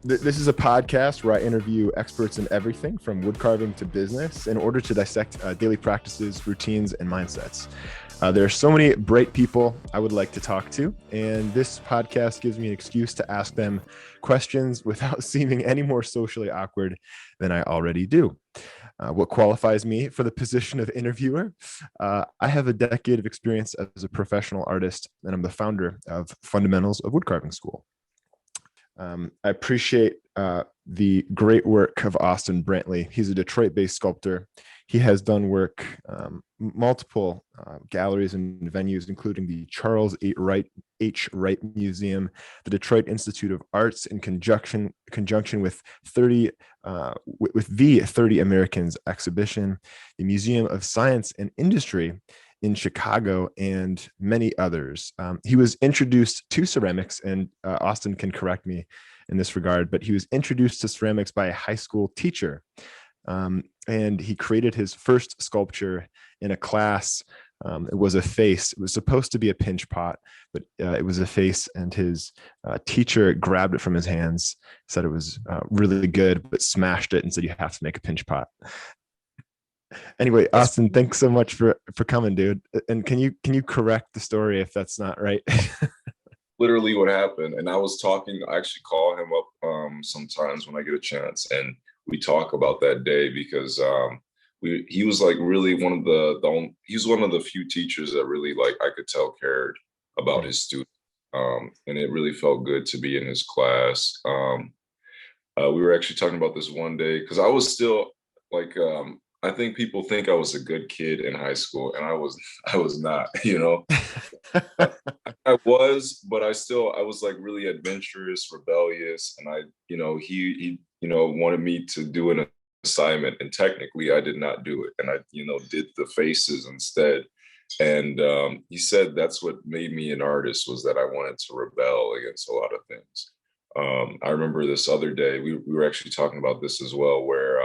This is a podcast where I interview experts in everything from wood carving to business in order to dissect daily practices, routines, and mindsets. There are so many bright people I would like to talk to, and this podcast gives me an excuse to ask them questions without seeming any more socially awkward than I already do. What qualifies me for the position of interviewer? I have a decade of experience as a professional artist, and I'm the founder of Fundamentals of Woodcarving School. I appreciate the great work of Austen Brantley. He's a Detroit-based sculptor. He has done work multiple galleries and venues, including the Charles H Wright Museum, the Detroit Institute of Arts, in conjunction with the 30 Americans exhibition, the Museum of Science and Industry in Chicago, and many others. He was introduced to ceramics, and Austen can correct me in this regard, but he was introduced to ceramics by a high school teacher. And he created his first sculpture in a class. It was a face. It was supposed to be a pinch pot, but it was a face, and his teacher grabbed it from his hands, said it was really good, but smashed it and said, "You have to make a pinch pot." Anyway, Austen, thanks so much for coming, dude. And can you correct the story if that's not right? Literally what happened. And I actually call him up sometimes when I get a chance, and we talk about that day because he was like really one of he was one of the few teachers that really, like, I could tell cared about his students. And it really felt good to be in his class. We were actually talking about this one day because I was still like, I think people think I was a good kid in high school, and I was not, I was, but I was like really adventurous, rebellious. And he wanted me to do an assignment, and technically I did not do it. And I, did the faces instead. And he said that's what made me an artist, was that I wanted to rebel against a lot of things. I remember this other day, we were actually talking about this as well, where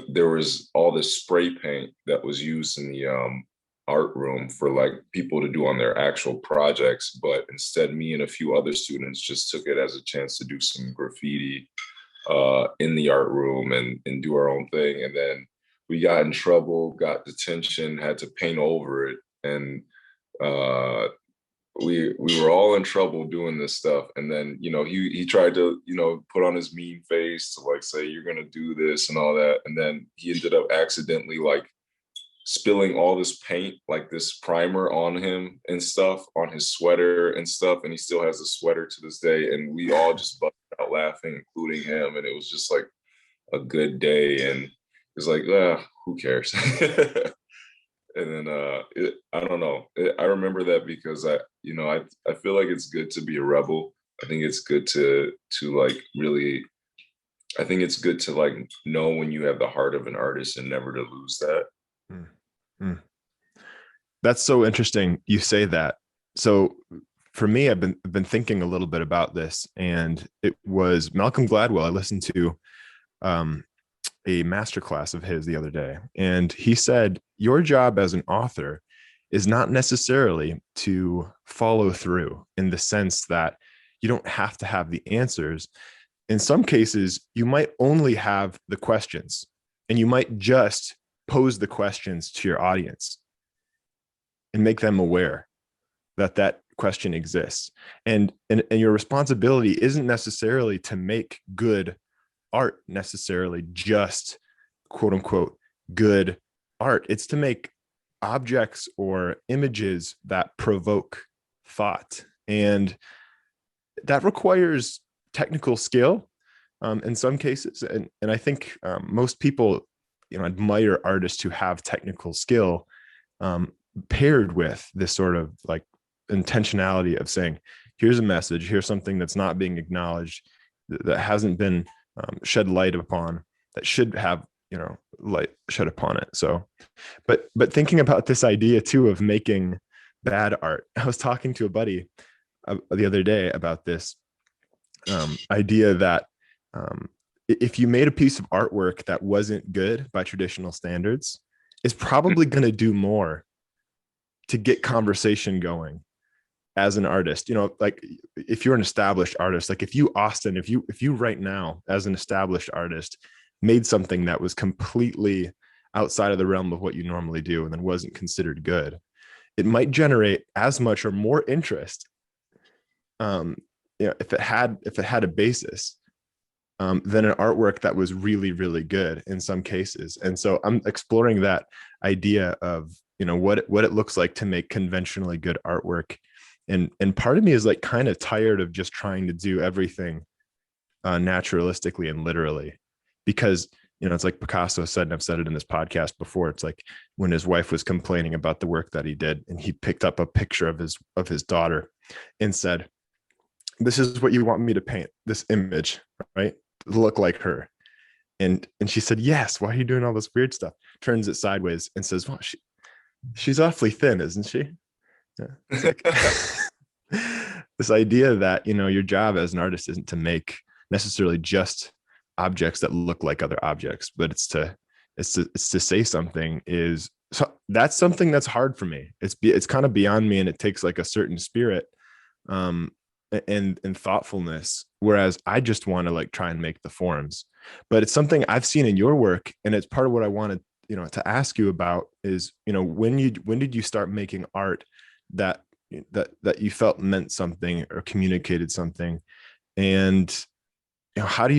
there was all this spray paint that was used in the art room for like people to do on their actual projects. But instead, me and a few other students just took it as a chance to do some graffiti in the art room and do our own thing. And then we got in trouble, got detention, had to paint over it. And we were all in trouble doing this stuff. And then, he tried to, put on his mean face to like say, "You're going to do this," and all that. And then he ended up accidentally like spilling all this paint, like this primer on him and stuff, on his sweater and stuff. And he still has a sweater to this day. And we all just busted out laughing, including him. And it was just like a good day. And it's like, who cares? And then I don't know. I remember that because I feel like it's good to be a rebel. I think it's good to like really. I think it's good to like know when you have the heart of an artist and never to lose that. Mm-hmm. That's so interesting you say that. So for me, I've been thinking a little bit about this, and it was Malcolm Gladwell. I listened to a masterclass of his the other day, and he said your job as an author is not necessarily to follow through, in the sense that you don't have to have the answers. In some cases, you might only have the questions, and you might just pose the questions to your audience and make them aware that question exists. And your responsibility isn't necessarily to make good art, necessarily just quote unquote good art. It's to make objects or images that provoke thought. And that requires technical skill in some cases. And I think most people, admire artists who have technical skill paired with this sort of like intentionality of saying, here's a message, here's something that's not being acknowledged, that hasn't been shed light upon, that should have light shed upon it. So but thinking about this idea too of making bad art, I was talking to a buddy the other day about this idea that if you made a piece of artwork that wasn't good by traditional standards, it's probably going to do more to get conversation going as an artist, like if you're an established artist, like if you, Austen, if you right now as an established artist made something that was completely outside of the realm of what you normally do and then wasn't considered good, it might generate as much or more interest, if it had a basis, than an artwork that was really, really good in some cases. And so I'm exploring that idea of, what it looks like to make conventionally good artwork. And part of me is like kind of tired of just trying to do everything naturalistically and literally, because it's like Picasso said, and I've said it in this podcast before, it's like when his wife was complaining about the work that he did, and he picked up a picture of his daughter and said, "This is what you want me to paint, this image, right? Look like her." And she said, "Yes. Why are you doing all this weird stuff?" Turns it sideways and says, "Well, she's awfully thin, isn't she?" Yeah. It's like this idea that, your job as an artist isn't to make necessarily just objects that look like other objects, but it's to say something is, so that's something that's hard for me. It's kind of beyond me, and it takes like a certain spirit and thoughtfulness, whereas I just want to like try and make the forms. But it's something I've seen in your work, and it's part of what I wanted to ask you about is, when did you start making art that you felt meant something or communicated something, and how are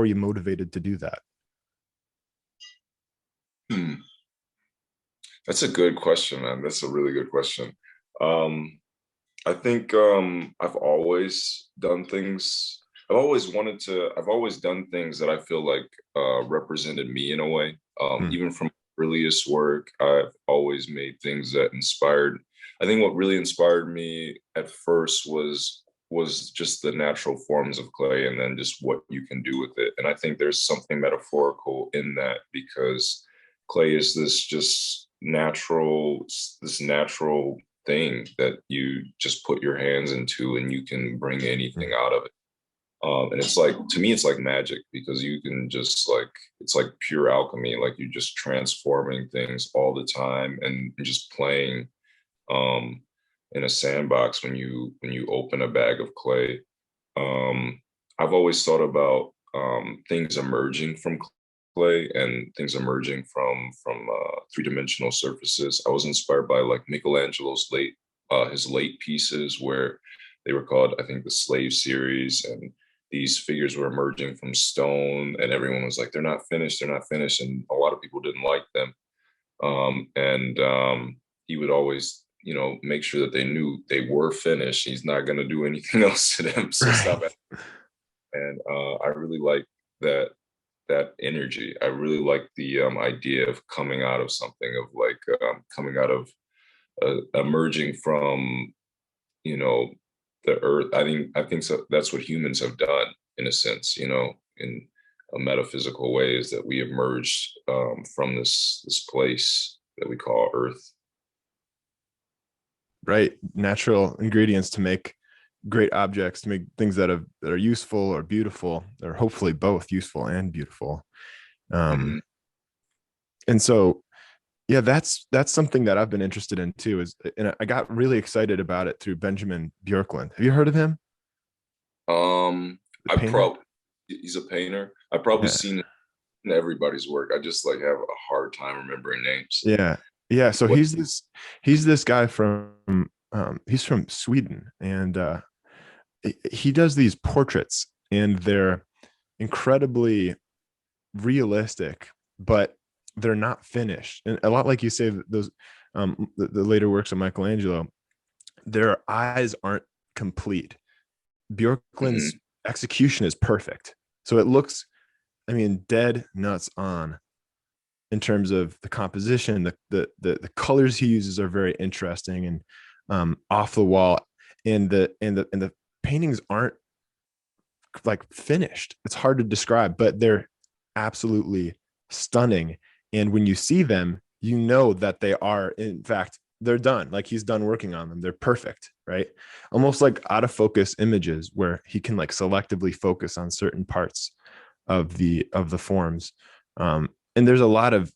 you motivated to do that? That's a good question, man. That's a really good question. I think I've always done things. I've always done things that I feel like represented me in a way. Even from earliest work, I've always made things that inspired. I think what really inspired me at first was just the natural forms of clay, and then just what you can do with it. And I think there's something metaphorical in that, because clay is this natural thing that you just put your hands into, and you can bring anything out of it. And it's like, to me, it's like magic, because you can just like, it's like pure alchemy. Like you're just transforming things all the time, and just playing in a sandbox when you open a bag of clay. I've always thought about things emerging from clay and things emerging from three-dimensional surfaces. I was inspired by like Michelangelo's his late pieces, where they were called, I think, the Slave series, and these figures were emerging from stone, and everyone was like, they're not finished, and a lot of people didn't like them. And he would always, make sure that they knew they were finished. He's not going to do anything else to them, so stop it. And I really like that energy. I really like the idea of coming out of something, of like coming out of emerging from, the earth. I think so. That's what humans have done, in a sense, in a metaphysical way, is that we emerged from this place that we call Earth. Right. Natural ingredients to make great objects, to make things that are useful or beautiful, or hopefully both useful and beautiful. Mm-hmm. And so, yeah, that's something that I've been interested in too. And I got really excited about it through Benjamin Bjorkland. Have you heard of him? He's a painter. I've probably seen everybody's work. I just like have a hard time remembering names. Yeah. So he's this guy from he's from Sweden, and he does these portraits, and they're incredibly realistic, but they're not finished. And a lot like you say, those the later works of Michelangelo, their eyes aren't complete. Bjorkland's execution is perfect. So it looks, dead nuts on in terms of the composition. The colors he uses are very interesting and off the wall. And the paintings aren't like finished. It's hard to describe, but they're absolutely stunning. And when you see them, you know that they are, in fact, they're done. Like he's done working on them. They're perfect, right? Almost like out of focus images where he can like selectively focus on certain parts of the forms. And there's a lot of,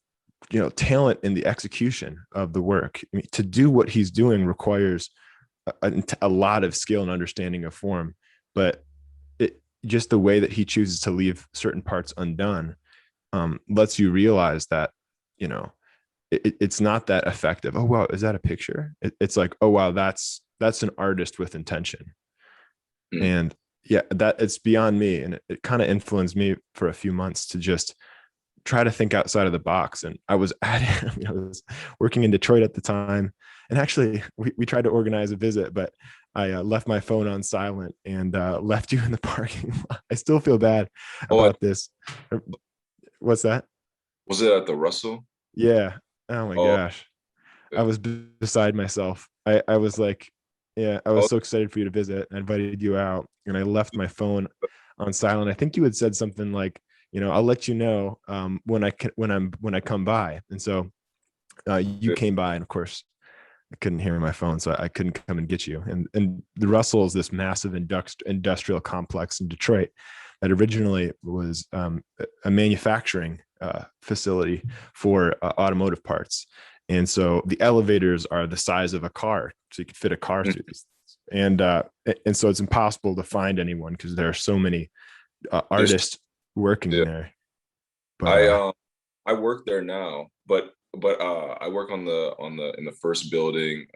talent in the execution of the work. To do what he's doing requires a lot of skill and understanding of form, but it just the way that he chooses to leave certain parts undone lets you realize that, you know, it's not that effective. Oh wow, is that a picture? It's like, oh wow, that's an artist with intention. Mm. And yeah, that it's beyond me, and it kind of influenced me for a few months to just try to think outside of the box. And I was I was working in Detroit at the time, and actually we tried to organize a visit, but I left my phone on silent and left you in the parking lot. I still feel bad Oh, about this. What's that? was it at the Russell? Yeah. Oh my Oh, gosh. I yeah. was beside myself. I was like, yeah, I was Oh, so excited for you to visit. I invited you out, and I left my phone on silent. I think you had said something like, you know, I'll let you know when I come by. And so you yeah. came by, and of course I couldn't hear my phone, so I couldn't come and get you. And the Russell is this massive industrial complex in Detroit that originally was a manufacturing facility for automotive parts. And so the elevators are the size of a car, so you could fit a car Mm. through these. And so it's impossible to find anyone because there are so many There's, artists working yeah. there. But I I work there now, but I work on the in the first building,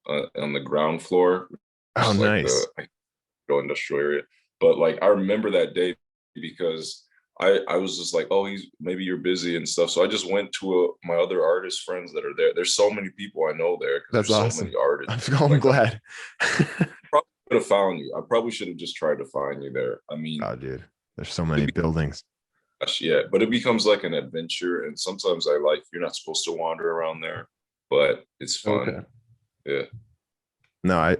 on the ground floor, which oh, is like the nice. industrial area. But like I remember that day because I was just like, oh, he's maybe you're busy and stuff. So I just went to my other artist friends that are there. There's so many people I know there because That's there's so many awesome. artists. I'm Like I glad. probably could have found you. I probably should have just tried to find you there. I mean, Oh, dude, there's so many it buildings. yeah, but it becomes like an adventure, and sometimes I like you're not supposed to wander around there, but it's fun. Okay. Yeah. No,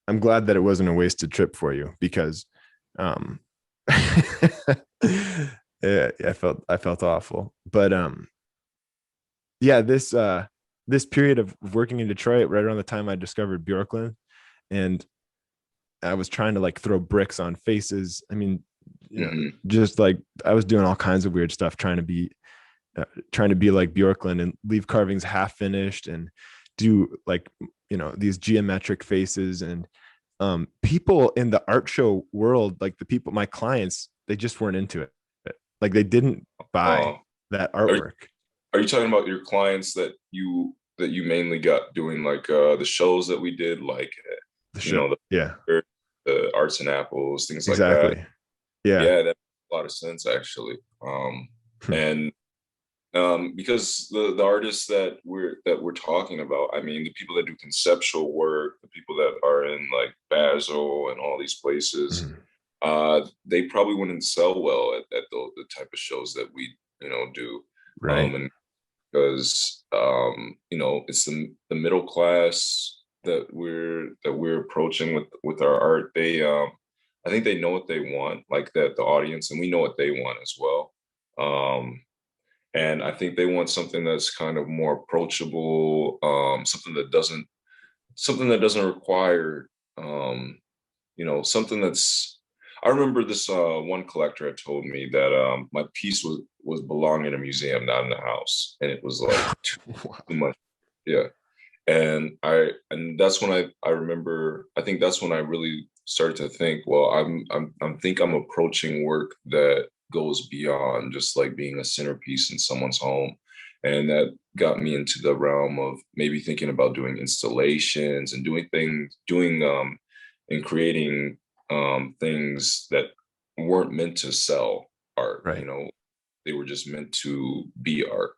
I'm glad that it wasn't a wasted trip for you because, um, yeah, I felt awful, but yeah, this period of working in Detroit, right around the time I discovered Bjorkland, and I was trying to like throw bricks on faces. I mean, you know, Hmm. just like I was doing all kinds of weird stuff, trying to be like Bjorkland and leave carvings half finished and do like, you know, these geometric faces. And people in the art show world, like the people, my clients, they just weren't into it. Like they didn't Uh, buy that are you, artwork. are you talking about your clients that you mainly got doing like the shows that we did, like The you show. know Yeah, the Arts and Apples, things like that? exactly. Yeah. Yeah, that makes a lot of sense actually. And because the artists that we're talking about, I mean, the people that do conceptual work, the people that are in like Basel and all these places, Mhm. they probably wouldn't sell well at the type of shows that we do. Right. And because you know, it's the middle class that we're approaching with our art. They I think they know what they want, like that the audience, and we know what they want as well. Um, and I think they want something that's kind of more approachable, something that doesn't require, something that's. I remember this one collector had told me that my piece was belong in a museum, not in a house, and it was like too Wow. much. Yeah, and that's when I remember. I think that's when I really started to think. Well, I'm approaching work that goes beyond just like being a centerpiece in someone's home, and that got me into the realm of maybe thinking about doing installations and and creating things that weren't meant to sell art. You Right. know, they were just meant to be art.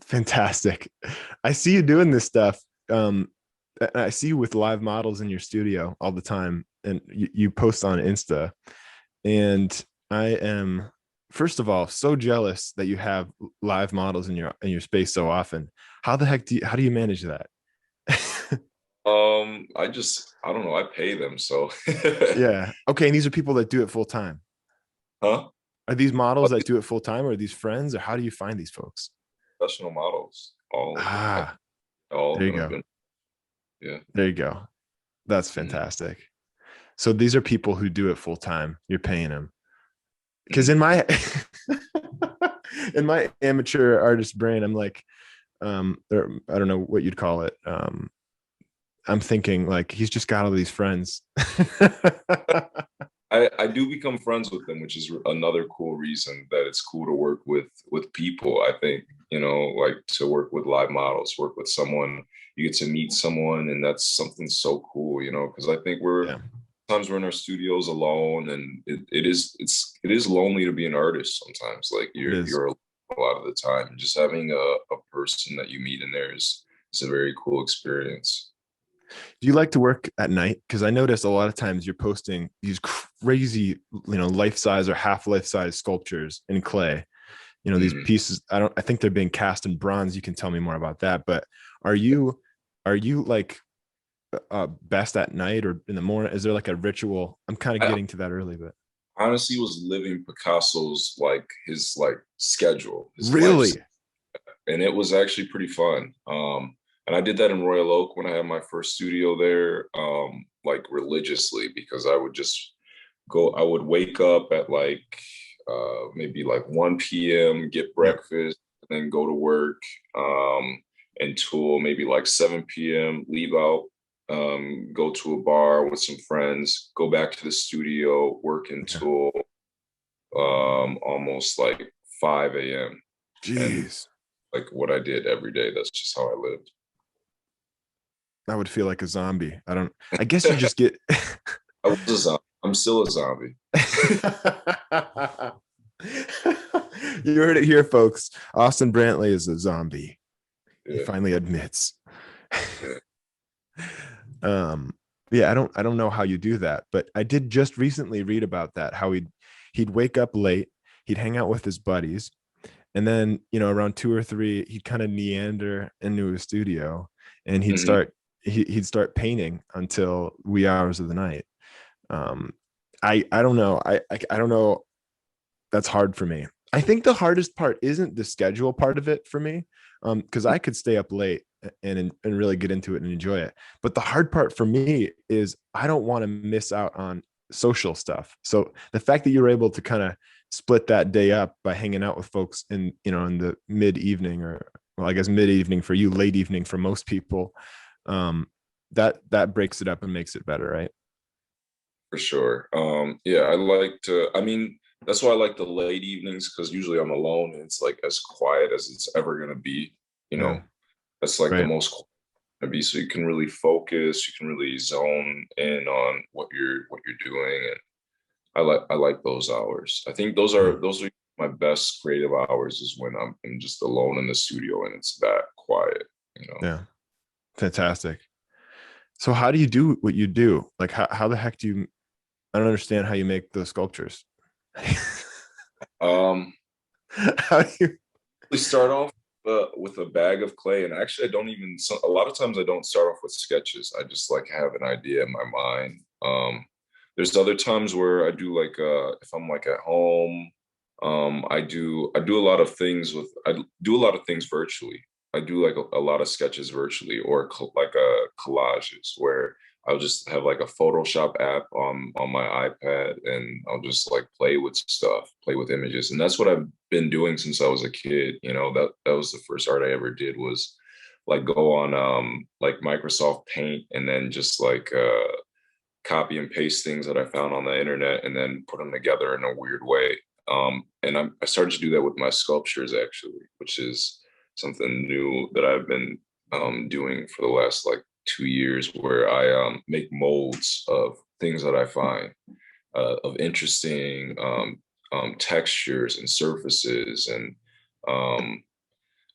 Fantastic. I see you doing this stuff. I see you with live models in your studio all the time, and you post on Insta. And I am, first of all, so jealous that you have live models in your space so often. How do you manage that? I don't know. I pay them, so Yeah. Okay. And these are people that do it full time. huh? Are these All models these that do it full time, or are these friends, or how do you find these folks? professional models, all of them. Ah, All of there you them have go. been, yeah. There you go. That's Mhm, fantastic. So these are people who do it full time. You're paying them. Because mhm. in my in my amateur artist brain, I'm like, or I don't know what you'd call it. I'm thinking like he's just got all these friends. I do become friends with them, which is another cool reason that it's cool to work with people. I think, like to work with live models, work with someone, you get to meet someone, and that's something so cool, because I think Yeah, sometimes we're in our studios alone, and it is lonely to be an artist sometimes. Like it is. you're a lot of the time. Just having a person that you meet in there is a very cool experience. Do you like to work at night? Because I notice a lot of times you're posting these crazy, life size or half life size sculptures in clay. These Mhm. pieces. I think they're being cast in bronze. You can tell me more about that. But are you, like best at night or in the morning? Is there like a ritual? I'm kind of I getting to that early, but honestly was living Picasso's like his like schedule, his life, really, and it was actually pretty fun. And I did that in Royal Oak when I had my first studio there, like religiously, because I would just go. I would wake up at like maybe like 1 p.m., get yep. breakfast, and then go to work until maybe like 7 p.m., leave out, go to a bar with some friends, go back to the studio, work Yeah. until almost like 5 a.m. And Jeez, like what I did every day, that's just how I lived. I would feel like a zombie. I don't. I guess you just get. I was a zombie. I'm still a zombie. You heard it here, folks. Austen Brantley is a zombie. He Yeah, finally admits. yeah. um, yeah, I don't know how you do that, but I did just recently read about that. How he'd wake up late, he'd hang out with his buddies, and then around 2 or 3, he'd kind of meander into his studio, and he'd Mhm. start he'd start painting until wee hours of the night. Um, I don't know. I don't know. That's hard for me. I think the hardest part isn't the schedule part of it for me, because I could stay up late and really get into it and enjoy it. But the hard part for me is I don't want to miss out on social stuff. So the fact that you're able to kind of split that day up by hanging out with folks in the mid evening, or well, I guess mid evening for you, late evening for most people, um, that breaks it up and makes it better, right? For sure. Yeah, I like to, I mean, that's why I like the late evenings because usually I'm alone and it's like as quiet as it's ever gonna be. You Yeah, know, that's like the right. most quiet to be. So you can really focus, you can really zone in on what you're doing. And I like those hours. I think those Yeah, are those are my best creative hours is when I'm just alone in the studio and it's that quiet, you know. yeah, fantastic. So how do you do what you do? Like how the heck do you, I don't understand how you make those sculptures. Um, How do you, we start off with a bag of clay, and actually, I don't even. A lot of times, I don't start off with sketches. I just like have an idea in my mind. There's other times where I do like if I'm like at home, I do a lot of things with I do a lot of things virtually. I do like a lot of sketches virtually or like collages where I'll just have like a Photoshop app on my iPad and I'll just like play with stuff, play with images. And that's what I've been doing since I was a kid. That was the first art I ever did was like go on like Microsoft Paint and then just like copy and paste things that I found on the internet and then put them together in a weird way. And I started to do that with my sculptures actually, which is something new that I've been doing for the last like 2 years, where I make molds of things that I find of interesting textures and surfaces. And um,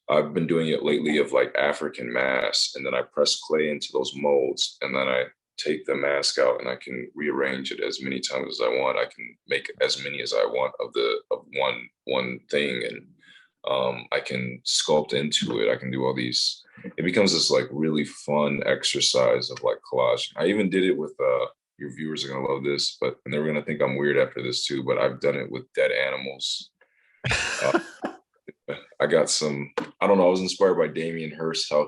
I've been doing it lately of like African masks, and then I press clay into those molds, and then I take the mask out, and I can rearrange it as many times as I want. I can make as many as I want of one thing, and I can sculpt into it. I can do all these. It becomes this like really fun exercise of like collage. I even did it with your viewers are gonna love this, but and they're gonna think I'm weird after this too. But I've done it with dead animals. Uh, I got some, I don't know, I was inspired by Damien Hirst, how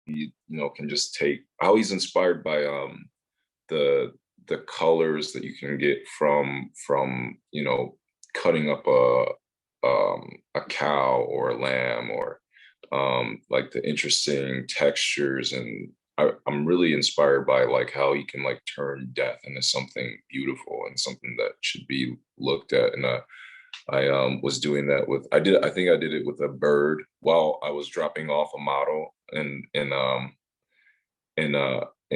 he, can just take how he's inspired by the the colors that you can get from cutting up a cow or a lamb or like the interesting textures and I'm really inspired by like how he can like turn death into something beautiful and something that should be looked at. And I was doing that with I think I did it with a bird while I was dropping off a model in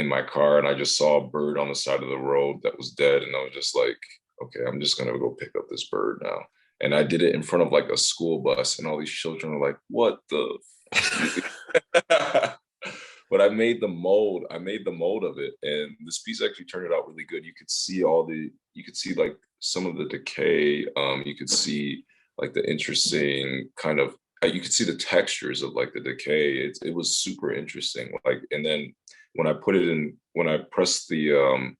my car, and I just saw a bird on the side of the road that was dead, and I was just like, okay, I'm just gonna go pick up this bird now. And I did it in front of like a school bus, and all these children were like, "What the?" But I made the mold. I made the mold of it, and this piece actually turned out really good. You could see like some of the decay. You could see like the interesting kind of. You could see the textures of like the decay. It was super interesting. Like, and then when I pressed the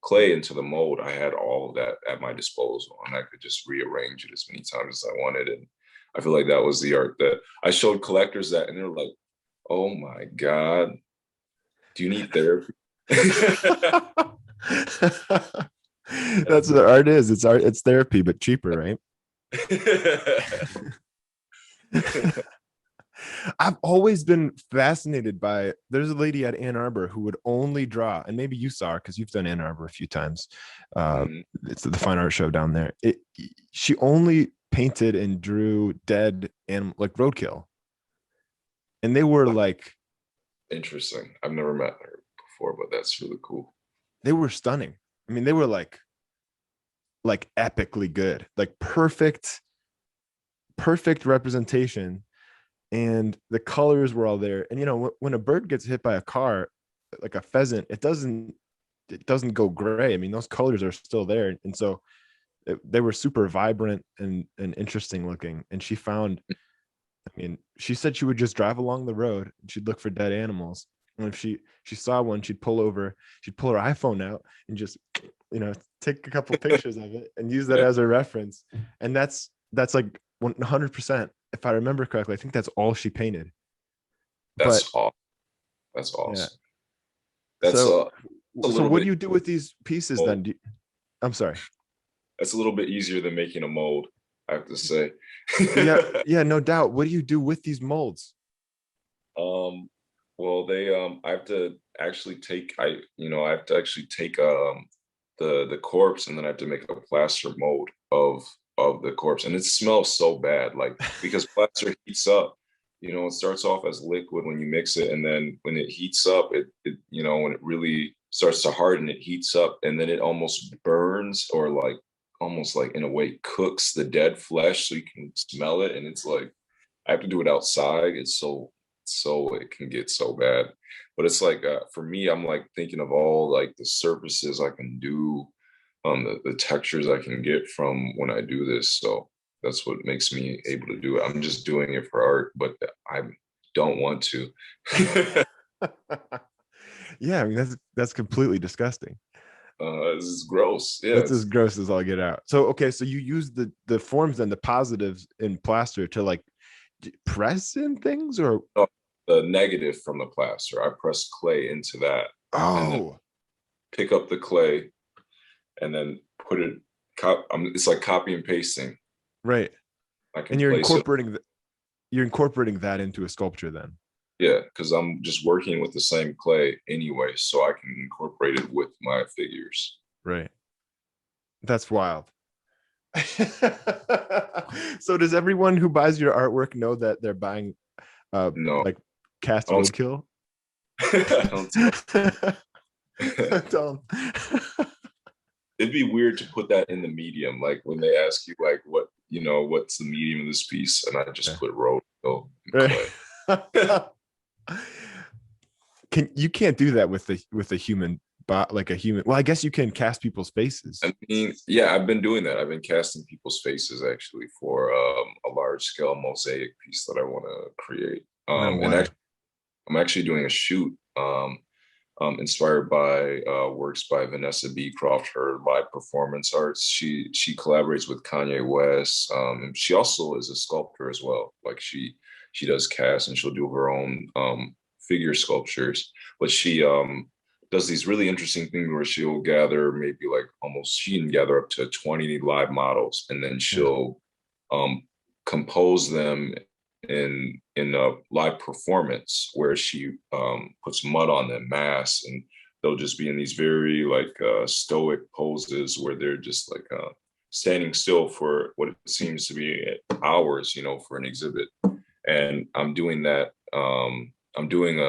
clay into the mold, I had all of that at my disposal, and I could just rearrange it as many times as I wanted. And I feel like that was the art that I showed collectors that, and they're like, "Oh my God, do you need therapy?" That's what art is. It's art. It's therapy, but cheaper, right? I've always been fascinated by. There's a lady at Ann Arbor who would only draw, and maybe you saw her because you've done Ann Arbor a few times. It's the fine art show down there. She only painted and drew dead and like roadkill, and they were like interesting. I've never met her before, but that's really cool. They were stunning. I mean, they were like epically good, like perfect representation, and the colors were all there. And you know, when a bird gets hit by a car, like a pheasant, it doesn't go gray. I mean, those colors are still there, and so they were super vibrant and interesting looking. And she found, I mean, she said she would just drive along the road and she'd look for dead animals, and if she saw one, she'd pull over, she'd pull her iPhone out and just, you know, take a couple pictures of it and use that as a reference. And that's like 100%, if I remember correctly, I think that's all she painted. That's awesome. That's awesome. Yeah. That's so what do you do with these pieces then? I'm sorry. That's a little bit easier than making a mold, I have to say. yeah, no doubt. What do you do with these molds? Well, I have to actually take the corpse, and then I have to make a plaster mold of the corpse, and it smells so bad, like, because plaster heats up. You know, it starts off as liquid when you mix it, and then when it heats up, it you know, when it really starts to harden, it heats up, and then it almost burns, or like almost like in a way cooks the dead flesh so you can smell it. And it's like, I have to do it outside. It's so it can get so bad. But it's like, for me, I'm like thinking of all like the surfaces I can do, the textures I can get from when I do this. So that's what makes me able to do it. I'm just doing it for art, but I don't want to. Yeah, I mean, that's completely disgusting. This is gross. Yeah, it's as gross as all get out. So okay, so you use the forms and the positives in plaster to like press in things, or the negative from the plaster. I press clay into that. Oh, pick up the clay and then put it. It's like copy and pasting. Right. And you're incorporating you're incorporating that into a sculpture then. Yeah, because I'm just working with the same clay anyway, so I can incorporate it with my figures. Right. That's wild. So does everyone who buys your artwork know that they're buying no, like cast roadkill? Don't. It'd be weird to put that in the medium, like when they ask you like what, you know, what's the medium of this piece, and I just put roadkill in clay. You can't do that with a human, like a human. Well, I guess you can cast people's faces. I mean, yeah, I've been doing that. I've been casting people's faces actually for a large scale mosaic piece that I want to create. And I'm actually doing a shoot inspired by works by Vanessa Beecroft, her live performance arts. She collaborates with Kanye West. And she also is a sculptor as well. Like she does cast, and she'll do her own figure sculptures. But she does these really interesting things where she'll gather maybe like she can gather up to 20 live models, and then she'll compose them in a live performance where she puts mud on them masks, and they'll just be in these very like stoic poses where they're just like standing still for what it seems to be hours, for an exhibit. And I'm doing that. I'm doing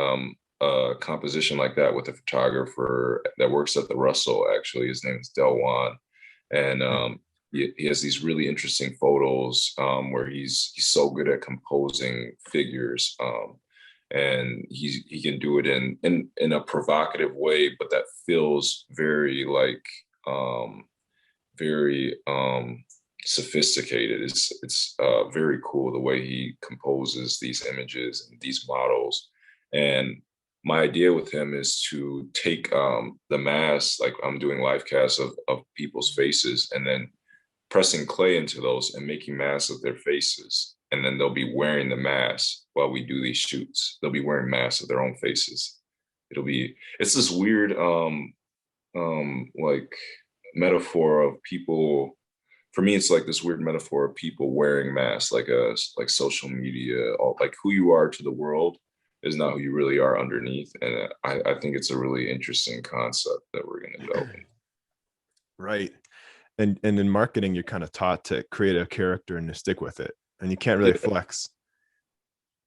a composition like that with a photographer that works at the Russell. Actually, his name is Delwan, and he has these really interesting photos where he's so good at composing figures, and he can do it in a provocative way, but that feels very like very sophisticated. It's very cool the way he composes these images and these models. And my idea with him is to take the mask, like I'm doing live casts of people's faces, and then pressing clay into those and making masks of their faces. And then they'll be wearing the mask while we do these shoots. They'll be wearing masks of their own faces. It's this weird like metaphor of people. For me, it's like this weird metaphor of people wearing masks, like social media, like who you are to the world is not who you really are underneath. And I think it's a really interesting concept that we're going to delve into. Right. And in marketing, you're kind of taught to create a character and to stick with it. And you can't really flex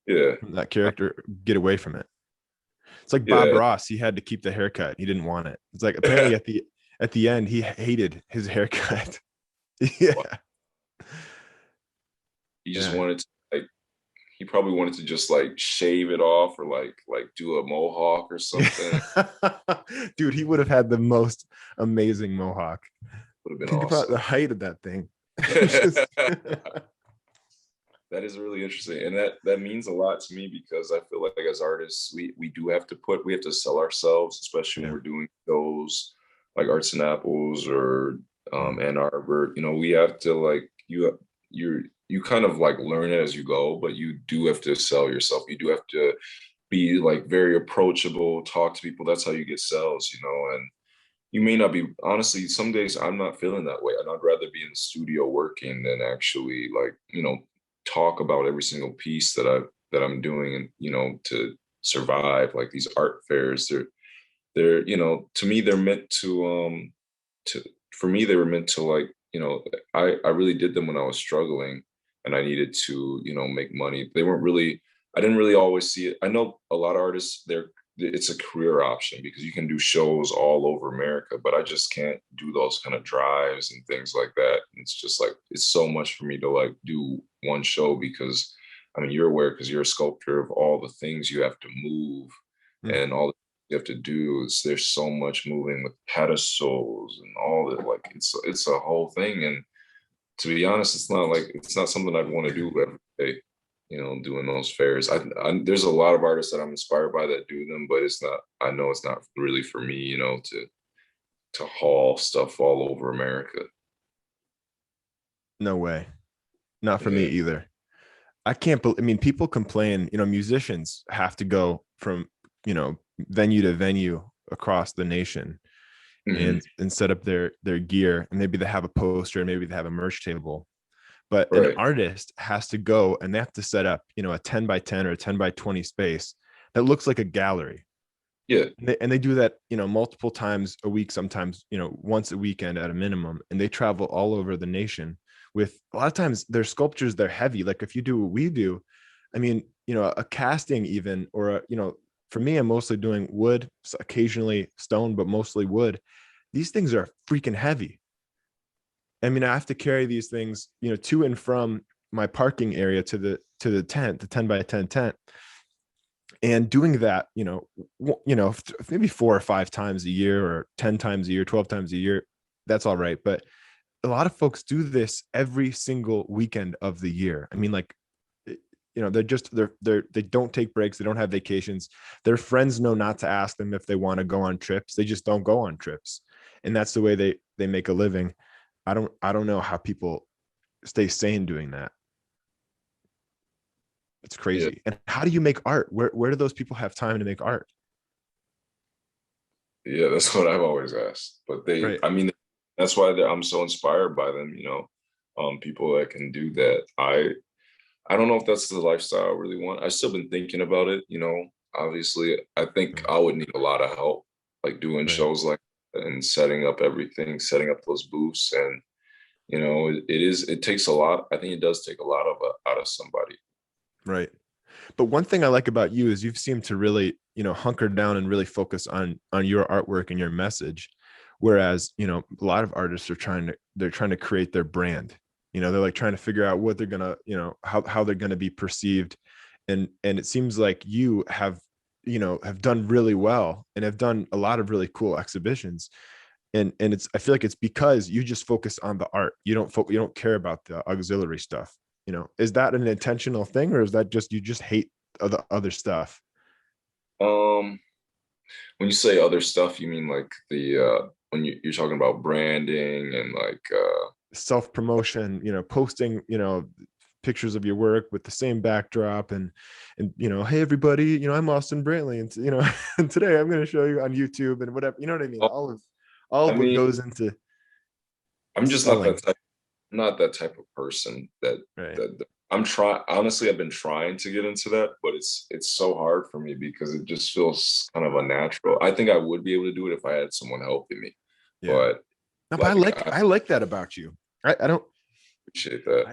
that character, get away from it. It's like Bob Ross. He had to keep the haircut. He didn't want it. It's like apparently at the end, he hated his haircut. Yeah. He just wanted to he probably wanted to just like shave it off or like do a mohawk or something. Dude, he would have had the most amazing mohawk. Would have been Think awesome. about the height of that thing. That is really interesting, and that means a lot to me, because I feel like as artists we do have to sell ourselves, especially when we're doing those like Arts and Apples or Ann Arbor. We have to like you kind of like learn it as you go, but you do have to sell yourself. You do have to be like very approachable, talk to people. That's how you get sales, and you may not be, honestly, some days I'm not feeling that way. And I'd rather be in the studio working than actually like, talk about every single piece that I'm doing, and, to survive. Like these art fairs, they're, to me, they're meant for me, they were meant to like, I really did them when I was struggling and I needed to, make money. I didn't really always see it. I know a lot of artists, it's a career option because you can do shows all over America, but I just can't do those kind of drives and things like that. It's just like, it's so much for me to like do one show, because I mean, you're aware, because you're a sculptor, of all the things you have to move and all you have to do. There's so much moving with pedestals and all that. Like it's a whole thing. And to be honest, it's not something I'd want to do every day. Doing those fairs. There's a lot of artists that I'm inspired by that do them, but I know it's not really for me, to haul stuff all over America. No way. Not for me either. I can't believe, I mean, people complain, musicians have to go from, venue to venue across the nation and set up their gear. And maybe they have a poster and maybe they have a merch table. But an artist has to go and they have to set up, a 10 by 10 or a 10 by 20 space that looks like a gallery. Yeah. And they do that, multiple times a week, sometimes, once a weekend at a minimum. And they travel all over the nation with, a lot of times their sculptures, they're heavy. Like if you do what we do, I mean, a casting even, or, for me, I'm mostly doing wood, occasionally stone, but mostly wood. These things are freaking heavy. I mean, I have to carry these things, to and from my parking area to the tent, the 10 by 10 tent. And doing that, maybe 4 or 5 times a year or 10 times a year, 12 times a year, that's all right. But a lot of folks do this every single weekend of the year. I mean, like, they don't take breaks. They don't have vacations. Their friends know not to ask them if they want to go on trips. They just don't go on trips. And that's the way they make a living. I don't know how people stay sane doing that. It's crazy. Yeah. And how do you make art? Where do those people have time to make art? Yeah, that's what I've always asked. But I mean, that's why I'm so inspired by them, people that can do that. I don't know if that's the lifestyle I really want. I've still been thinking about it, you know. Obviously, I think Right. I would need a lot of help, like doing Right. shows like that and setting up everything, setting up those booths, and you know, it takes a lot. I think it does take a lot of out of somebody. Right. But one thing I like about you is you've seemed to really, hunker down and really focus on your artwork and your message. Whereas, a lot of artists are they're trying to create their brand. They're like trying to figure out what they're gonna, how they're gonna be perceived. And it seems like you have done really well and have done a lot of really cool exhibitions. And I feel like it's because you just focus on the art. You don't care about the auxiliary stuff. Is that an intentional thing, or is that just you just hate the other stuff? Um, when you say other stuff, you mean like the when you're talking about branding and like Self-promotion, posting, pictures of your work with the same backdrop, and hey everybody, I'm Austen Brantley, and and today I'm going to show you on YouTube and whatever, you know what I mean? oh, All I of what mean, goes into I'm just not selling. that type, not that type of person Right. that I'm trying. Honestly, I've been trying to get into that, but it's so hard for me because it just feels kind of unnatural. I think I would be able to do it if I had someone helping me, Yeah. but No, but I like like I I like that about you. I don't appreciate that.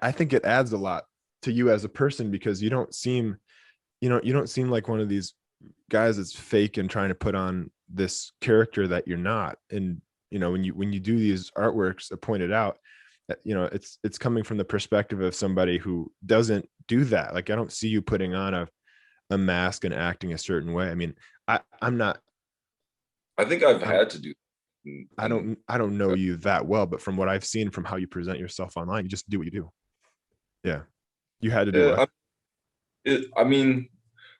I think it adds a lot to you as a person, because you don't seem like one of these guys that's fake and trying to put on this character that you're not. And when you do these artworks that pointed out, that it's coming from the perspective of somebody who doesn't do that. Like, I don't see you putting on a mask and acting a certain way. I mean, I'm not I think I've I'm had to do, I and don't I don't know you that well, but from what I've seen, from how you present yourself online, you just do what you do. Yeah. You had to do what? I, I mean,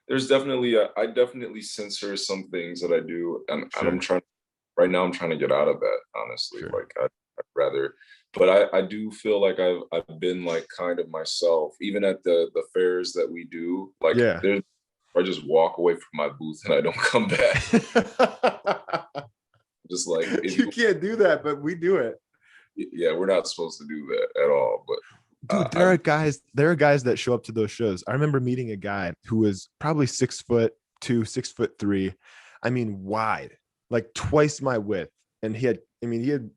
there's definitely I definitely censor some things that I do, and I'm Sure. trying right now. I'm trying to get out of that. Honestly, Sure. like I'd rather, but I do feel like I've been like kind of myself, even at the fairs that we do. Like Yeah. there's, I just walk away from my booth and I don't come back. Just like if You you, can't do that, but we do it. yeah, we're not supposed to do that at all. But Dude, there I are guys that show up to those shows. I remember meeting a guy who was probably 6'2", 6'3". I mean, wide, like twice my width. And he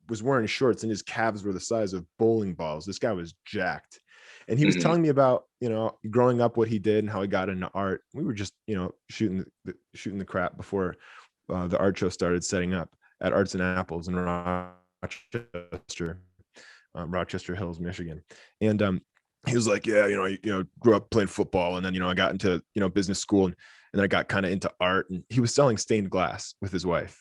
was wearing shorts and his calves were the size of bowling balls. This guy was jacked. And he was mhm. telling me about, growing up, what he did and how he got into art. We were just, shooting the crap before the art show started setting up at Arts and Apples in Rochester, Rochester Hills, Michigan. And he was like, yeah, grew up playing football, and then I got into business school, and then I got kind of into art. And he was selling stained glass with his wife.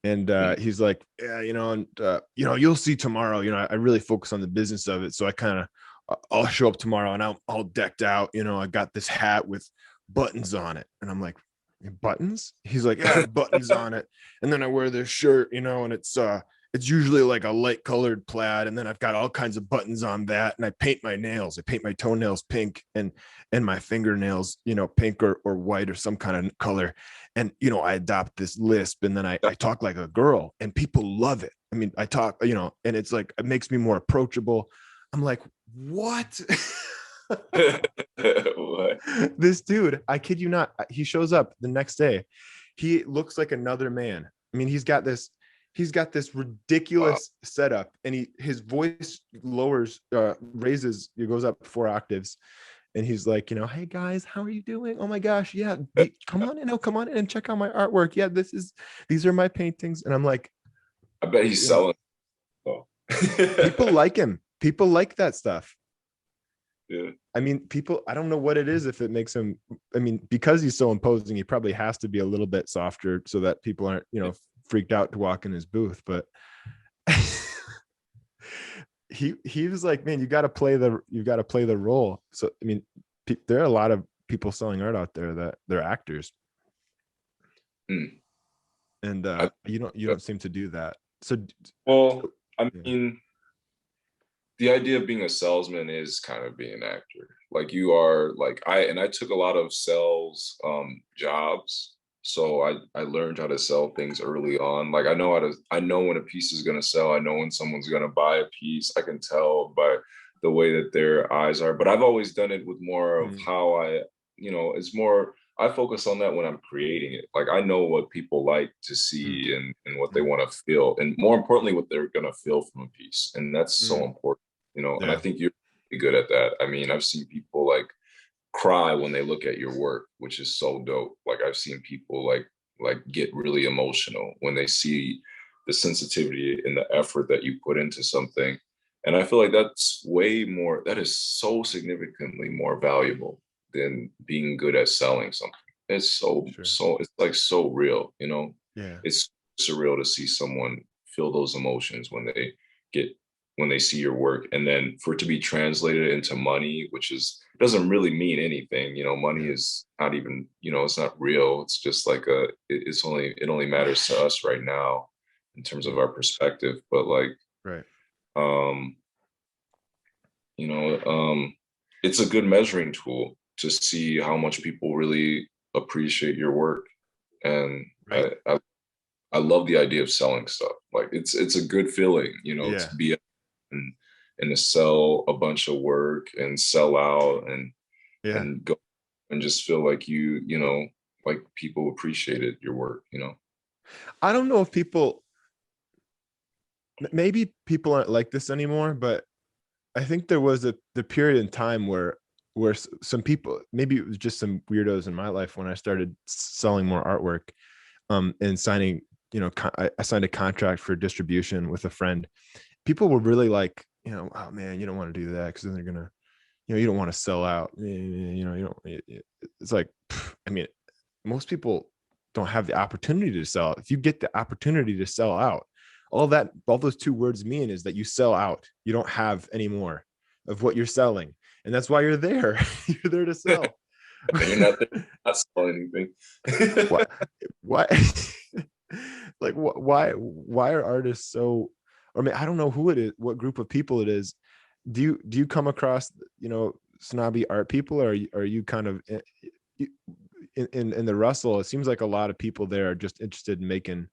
And Mhm. he's like, yeah, and you'll see tomorrow. I really focus on the business of it, so I kind of I'll show up tomorrow and I'll decked out. I got this hat with buttons on it, and I'm like, buttons? He's like, yeah, I have buttons on it, and then I wear this shirt, and it's usually like a light colored plaid, and then I've got all kinds of buttons on that, and I paint my nails. I paint my toenails pink, and my fingernails, pink or white or some kind of color. And I adopt this lisp, and then I talk like a girl, and people love it. I mean, I talk, and it's like it makes me more approachable. I'm like, what? What? This dude, I kid you not, he shows up the next day. He looks like another man. I mean, he's got this Wow. ridiculous setup, and his voice raises, it goes up 4 octaves, and he's like, hey guys, how are you doing? Oh my gosh, yeah, come on in and check out my artwork. Yeah, these are my paintings. And I'm like, I bet he's selling. Oh. people like him. People like that stuff. Yeah. I mean, I don't know what it is, if it makes him, I mean, because he's so imposing, he probably has to be a little bit softer so that people aren't, freaked out to walk in his booth. But he was like, man, you got to play the role. So, I mean, there are a lot of people selling art out there that they're actors, Mm. and I, you don't seem to do that. So, well, I yeah. mean, the idea of being a salesman is kind of being an actor. Like you are like I took a lot of sales jobs. So I learned how to sell things early on. Like I know when a piece is gonna sell. I know when someone's gonna buy a piece. I can tell by the way that their eyes are. But I've always done it with more of Mm, how it's more, I focus on that when I'm creating it. Like I know what people like to mm, see and what they mm, want to feel, and more importantly, what they're gonna feel from a piece. And that's so mm. important, and I Yeah. think you're really good at that. I mean, I've seen people like cry when they look at your work, which is so dope. Like I've seen people like get really emotional when they see the sensitivity and the effort that you put into something. And I feel like that is so significantly more valuable than being good at selling something. It's Sure. it's like so real, Yeah. It's surreal to see someone feel those emotions get when they see your work, and then for it to be translated into money, which is doesn't really mean anything. Money Yeah. is not even, it's not real. It's just like it only matters to us right now in terms of Mm, our perspective. But like, right. um, you know, it's a good measuring tool to see how much people really appreciate your work. And Right. I love the idea of selling stuff. Like it's a good feeling, to Yeah. be and to sell a bunch of work and sell out Yeah. and go and just feel like like people appreciated your work. I don't know if maybe people aren't like this anymore, but I think there was the period in time where some people, maybe it was just some weirdos in my life, when I started selling more artwork, and signing, I signed a contract for distribution with a friend. People were really like, oh man, you don't want to do that because then they're gonna, you don't want to sell out. You don't. It's like, I mean, most people don't have the opportunity to sell out. If you get the opportunity to sell out, all those two words mean is that you sell out. You don't have any more of what you're selling, and that's why you're there. You're there to sell. You're not there, not selling why? anything. Why? Like, why are artists so? Or I mean, I don't know who it is, what group of people it is. Do you come across, snobby art people, or are you kind of in the Russell? It seems like a lot of people there are just interested in making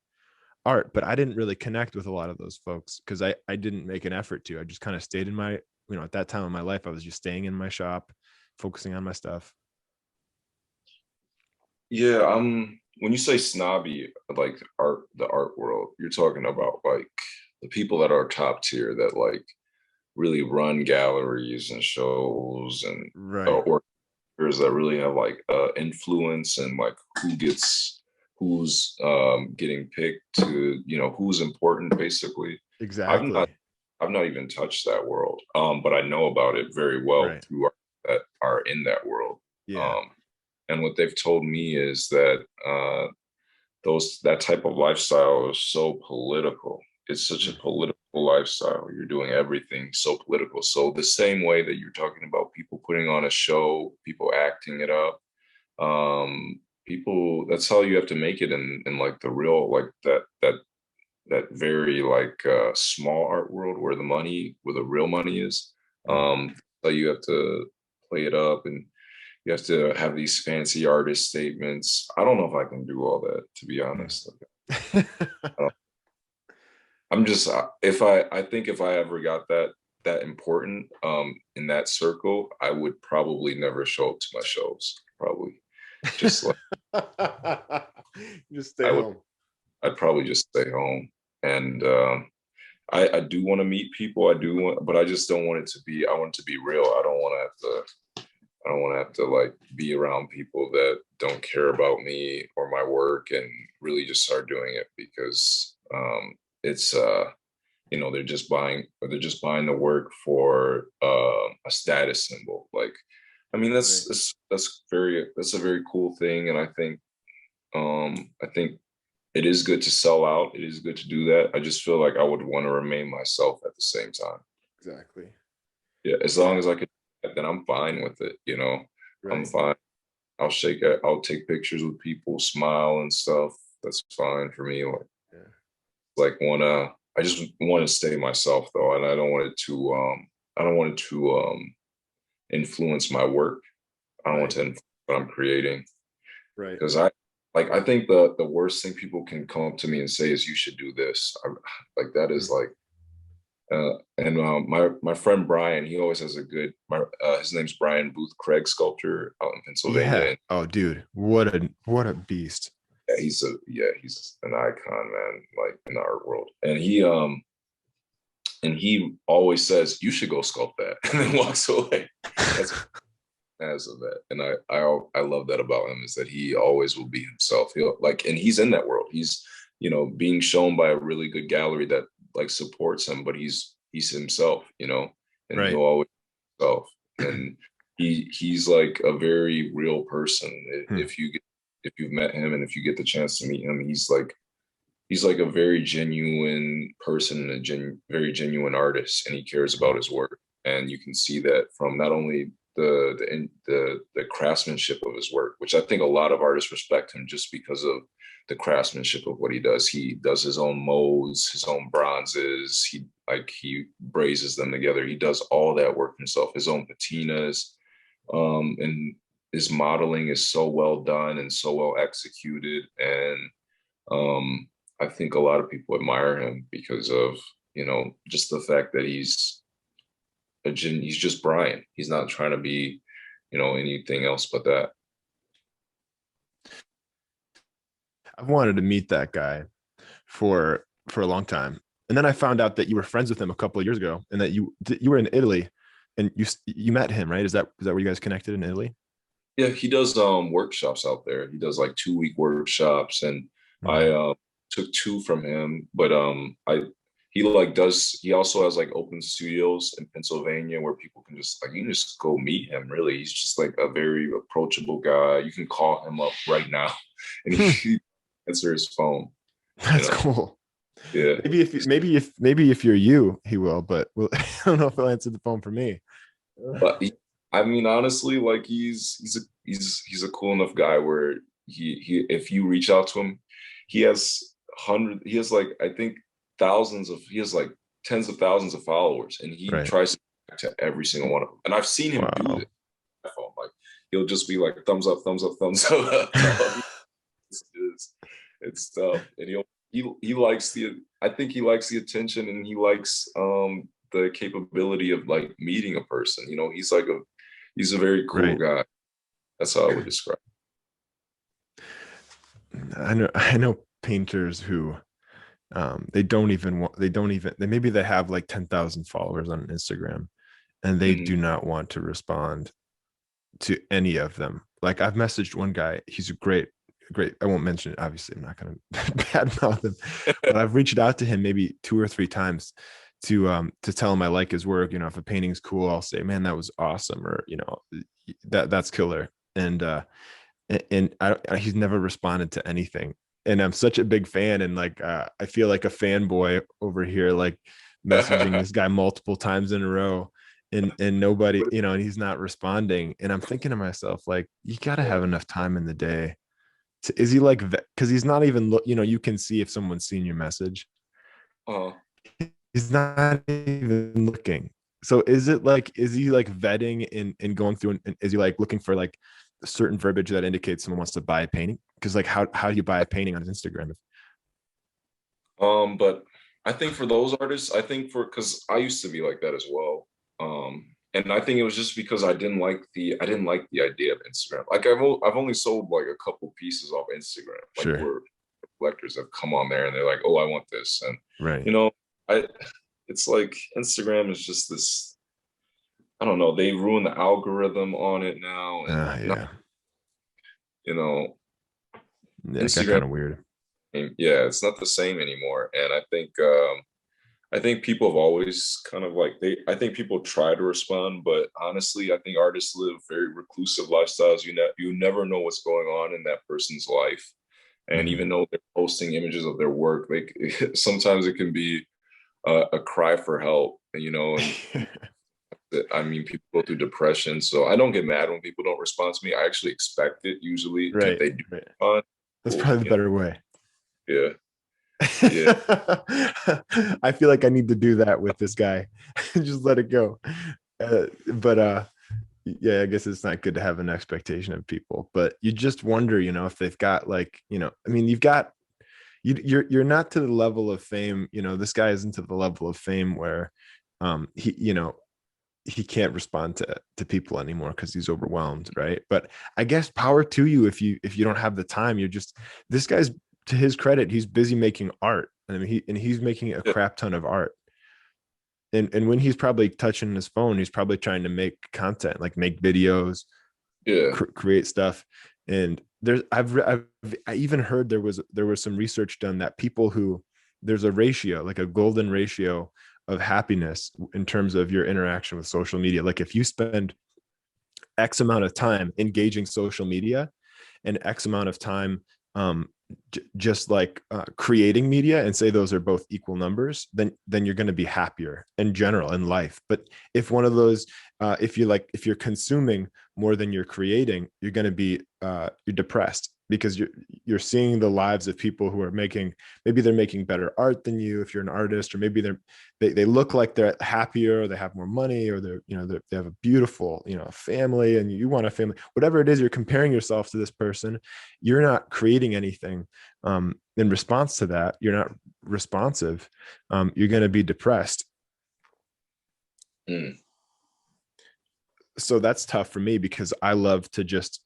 art, but I didn't really connect with a lot of those folks because I didn't make an effort to. I just kind of stayed in my, at that time in my life, I was just staying in my shop, focusing on my stuff. Yeah, when you say snobby, like the art world, you're talking about like the people that are top tier that like really run galleries and shows and Right. organizers that really have like influence and like who's getting picked to, who's important basically. I've not Exactly. I've not even touched that world, but I know about it very well Right. through art that are in that world. Yeah. Um, and what they've told me is that that type of lifestyle is so political. It's such a Mm, political lifestyle. You're doing everything so political. So the same way that you're talking about people putting on a show, people acting it up, people, that's how you have to make it in like the real, like that very like small art world where the real money is. mm. So you have to play it up, and you have to have these fancy artist statements. I don't know if I can do all that, to be Mm. honest. I'm just if I think if I ever got that important in that circle, I would probably never show up to my shows. Probably just like Just stay I would home. I'd probably just stay home. And I do want to meet people. I do want, but I just don't want it to be. I want it to be real. I don't want to have to like be around people that don't care about me or my work and really just start doing it because it's they're just buying the work for a status symbol. Like, I mean, Right. that's a very cool thing, and I think it is good to sell out. It is good to do that. I just feel like I would want to remain myself at the same time. Exactly. Yeah, as long Yeah. as I can, then I'm fine with it. I'm Right. fine. I'll take pictures with people, smile and stuff. That's fine for me. Yeah. I just want to stay myself though, and I don't want it to influence my work. I don't want Right. to influence what I'm creating Right. because I think the worst thing people can come up to me and say is you should do this. Like that is Mm. like My friend Brian, he always has a good. His name's Brian Booth Craig, sculptor out in Pennsylvania. Yeah. And Oh, dude, what a beast. he's an icon, man, like in the art world. And he always says you should go sculpt that, and then walks away. That's as of that, and I love that about him is that he always will be himself. He'll like, and he's in that world. He's being shown by a really good gallery that like supports him, but he's himself, and he'll Right. always be himself. And he's like a very real person. Hmm. If you've met him and if you get the chance to meet him, he's like a very genuine person, very genuine artist, and he cares about his work. And you can see that from not only the craftsmanship of his work, which I think a lot of artists respect him just because of the craftsmanship of what he does. He does his own molds, his own bronzes. He brazes them together. He does all that work himself, his own patinas, and his modeling is so well done and so well executed. And I think a lot of people admire him because of just the fact that he's just Brian. He's not trying to be anything else but that. I've wanted to meet that guy for a long time, and then I found out that you were friends with him a couple of years ago, and that you were in Italy, and you met him, right? Is that where you guys connected in Italy? Yeah, he does workshops out there. He does like 2-week workshops, and I Mhm. took 2 from him. But I he also has like open studios in Pennsylvania where people can just like you can just go meet him. Really, he's just like a very approachable guy. You can call him up right now, and he answer his phone. You That's know, cool. yeah. Maybe if you're you, he will, but well, I don't know if he'll answer the phone for me. But I mean, honestly, like he's a cool enough guy where he if you reach out to him, he has he has like I think he has like tens of thousands of followers, and he Right. tries to every single one of them. And I've seen him do Wow. this. Like he'll just be like thumbs up, thumbs up, thumbs up. It's tough, and he likes the. I think he likes the attention, and he likes the capability of like meeting a person. He's a very cool Right. guy. That's how I would describe. I know painters who maybe they have like 10,000 followers on Instagram, and they Mhm. do not want to respond to any of them. Like, I've messaged one guy, he's a great, I won't mention it, obviously I'm not going to badmouth him, but I've reached out to him maybe 2 or 3 times to tell him I like his work. If a painting's cool, I'll say, man, that was awesome, or that's killer. And he's never responded to anything. And I'm such a big fan, and like I feel like a fanboy over here, like messaging this guy multiple times in a row, and nobody, and he's not responding. And I'm thinking to myself, like, you got to have enough time in the day. Is he like, because he's not even you can see if someone's seen your message. uh, He's not even looking. So is he like vetting and going through, and is he like looking for like a certain verbiage that indicates someone wants to buy a painting? Because like how do you buy a painting on Instagram? but I think for those artists, I think because I used to be like that as well. And I think it was just because I didn't like the idea of Instagram. Like I've only sold like a couple pieces off Instagram, like Sure. where collectors have come on there and they're like, oh, I want this, and Right. you know, I it's like Instagram is just this. I don't know. They ruin the algorithm on it now, and not, Yeah. you know, Yeah, it got Instagram. kind of weird. Yeah, it's not the same anymore. And I think people have always kind of like I think people try to respond, but honestly, I think artists live very reclusive lifestyles. You never know what's going on in that person's life. And Mhm. even though they're posting images of their work, like sometimes it can be a cry for help, and I mean, people go through depression. So I don't get mad when people don't respond to me. I actually expect it usually. And if Right. they do Right. respond, That's cool. probably the better way. Yeah. Yeah. I feel like I need to do that with this guy. Just let it go. But yeah, I guess it's not good to have an expectation of people, but you just wonder, if they've got like, I mean, you're not to the level of fame. This guy isn't to the level of fame where he he can't respond to people anymore because he's overwhelmed, right? But I guess power to you if you don't have the time. You're just, this guy's, to his credit, he's busy making art. I mean, he's making a Yeah, crap ton of art. And when he's probably touching his phone, he's probably trying to make content, like make videos, yeah, create stuff. And I even heard there was some research done that people who, there's a ratio, like a golden ratio of happiness in terms of your interaction with social media. Like if you spend X amount of time engaging social media and X amount of time just like creating media, and say those are both equal numbers, then you're going to be happier in general in life. But if one of those, if you're consuming more than you're creating, you're going to be you're depressed, because you're seeing the lives of people who are making, maybe they're making better art than you if you're an artist, or maybe they look like they're happier, or they have more money, or they have a beautiful family, and you want a family, whatever it is, you're comparing yourself to this person. You're not creating anything in response to that. You're not responsive. You're going to be depressed. mm, So that's tough for me, because I love to just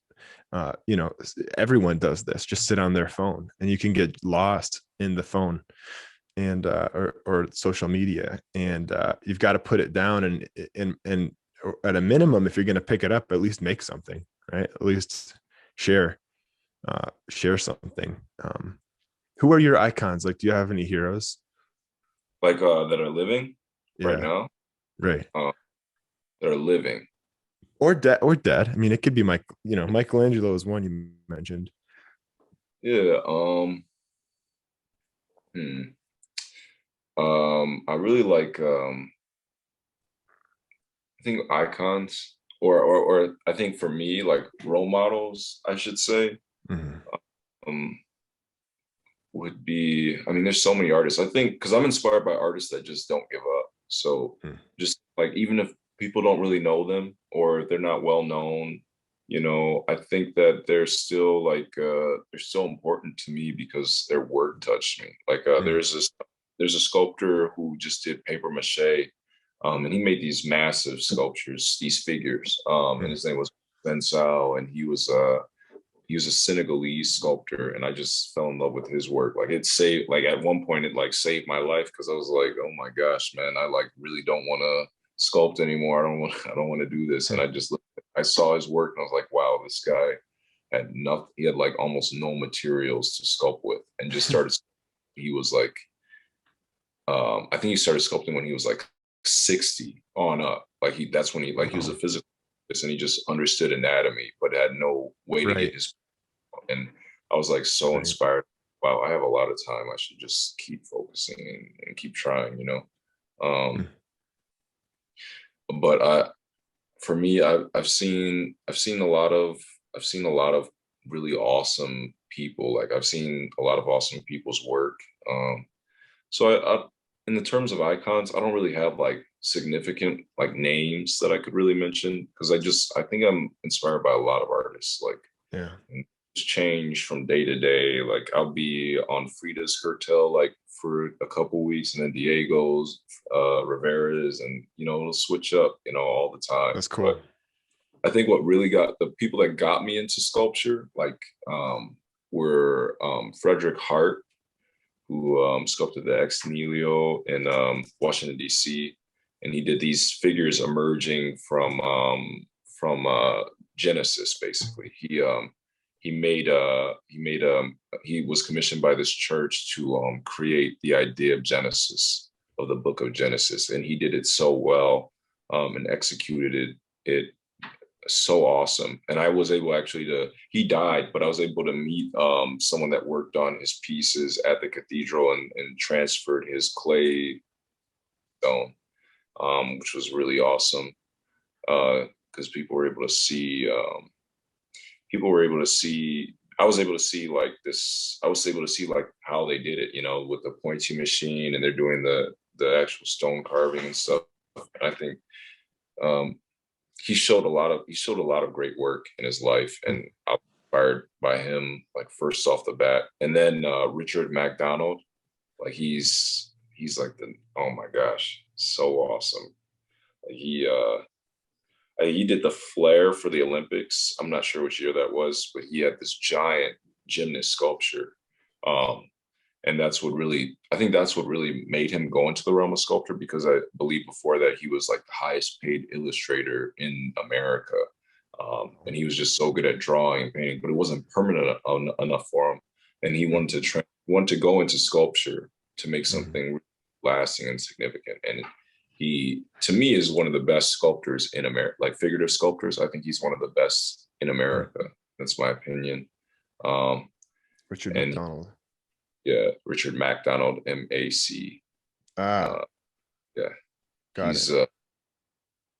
everyone does this, just sit on their phone, and you can get lost in the phone and or social media, and you've got to put it down, and at a minimum, if you're going to pick it up, at least make something, right? At least share share something. Who are your icons? Like, do you have any heroes? like that are living right Yeah, now, right. that are living. Or dead. I mean, it could be Michelangelo is one you mentioned. Yeah. Hmm. I really like I think icons, or I think for me, like role models, I should say, Mhm. um would be, I mean, there's so many artists. I think because I'm inspired by artists that just don't give up. So Mhm. just like even if people don't really know them or they're not well known, I think that they're still important to me because their work touched me. Like Mhm. there's a sculptor who just did paper mache, and he made these massive sculptures, these figures. And Mhm. his name was Bensal, and he was a Senegalese sculptor, and I just fell in love with his work. Like it saved, like at one point, it like saved my life because I was like, oh my gosh, man, I like really don't want to sculpt anymore. I don't want to do this. And I saw his work, and I was like, wow, this guy had nothing. He had like almost no materials to sculpt with, and just started. He was like, I think he started sculpting when he was like 60 on up. Like that's when he was a Wow. physicist, and he just understood anatomy, but had no way to get Right. his, and I was like so Right. inspired. Wow, I have a lot of time. I should just keep focusing and keep trying. Um, Mhm. but for me, I've seen a lot of really awesome people. Like I've seen a lot of awesome people's work. So in the terms of icons, I don't really have like significant like names that I could really mention because I think I'm inspired by a lot of artists. Like Yeah. and it's changed from day to day. Like I'll be on Frida's Curtel like for a couple weeks, and then Diego's, Rivera's, and it'll switch up, all the time. That's cool. But I think what really got the people that got me into sculpture, like, were Frederick Hart, who sculpted the Ex Nihilo in Washington D.C., and he did these figures emerging from Genesis. Basically, he was commissioned by this church to create the idea of Genesis, of the book of Genesis, and he did it so well, and executed it so awesome. And I was able actually to, he died, but I was able to meet someone that worked on his pieces at the cathedral, and transferred his clay stone, which was really awesome. Because people were able to see, I was able to see like this, I was able to see like how they did it, with the pointy machine, and they're doing the actual stone carving and stuff. And I think um, he showed a lot of great work in his life, Mm. and I'm inspired by him, like first off the bat. And then Richard MacDonald, like he's like the, oh my gosh, so awesome. Like he did the flare for the Olympics. I'm not sure which year that was, but he had this giant gymnast sculpture. Um, and that's what really, I think that's what really made him go into the realm of sculpture, because I believe before that he was like the highest paid illustrator in America. And he was just so good at drawing and painting, but it wasn't permanent enough for him. And he wanted to go into sculpture to make Mhm. something lasting and significant. And he, to me, is one of the best sculptors in America, like figurative sculptors. I think he's one of the best in Mm. America. That's my opinion. Um, Richard and McDonald. yeah, Richard MacDonald, MAC. Ah, Uh, yeah, got it. he's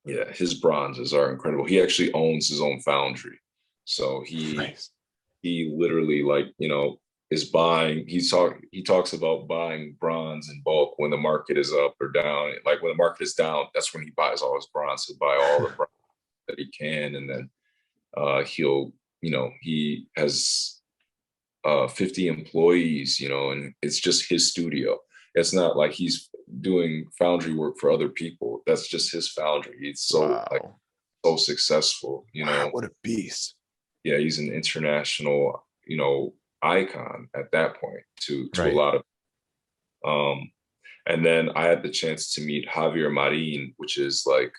yeah, his bronzes are incredible. He actually owns his own foundry, so Nice. he literally, like, is buying. He talks about buying bronze in bulk when the market is up or down. Like when the market is down, that's when he buys all his bronze. He'll buy all the bronze that he can, and then he'll, he has 50 employees, and it's just his studio. It's not like he's doing foundry work for other people. That's just his foundry. He's so, like, Wow. so successful, Wow, what a beast. Yeah, he's an international, icon at that point to a Right. lot of and then I had the chance to meet Javier Marin, which is like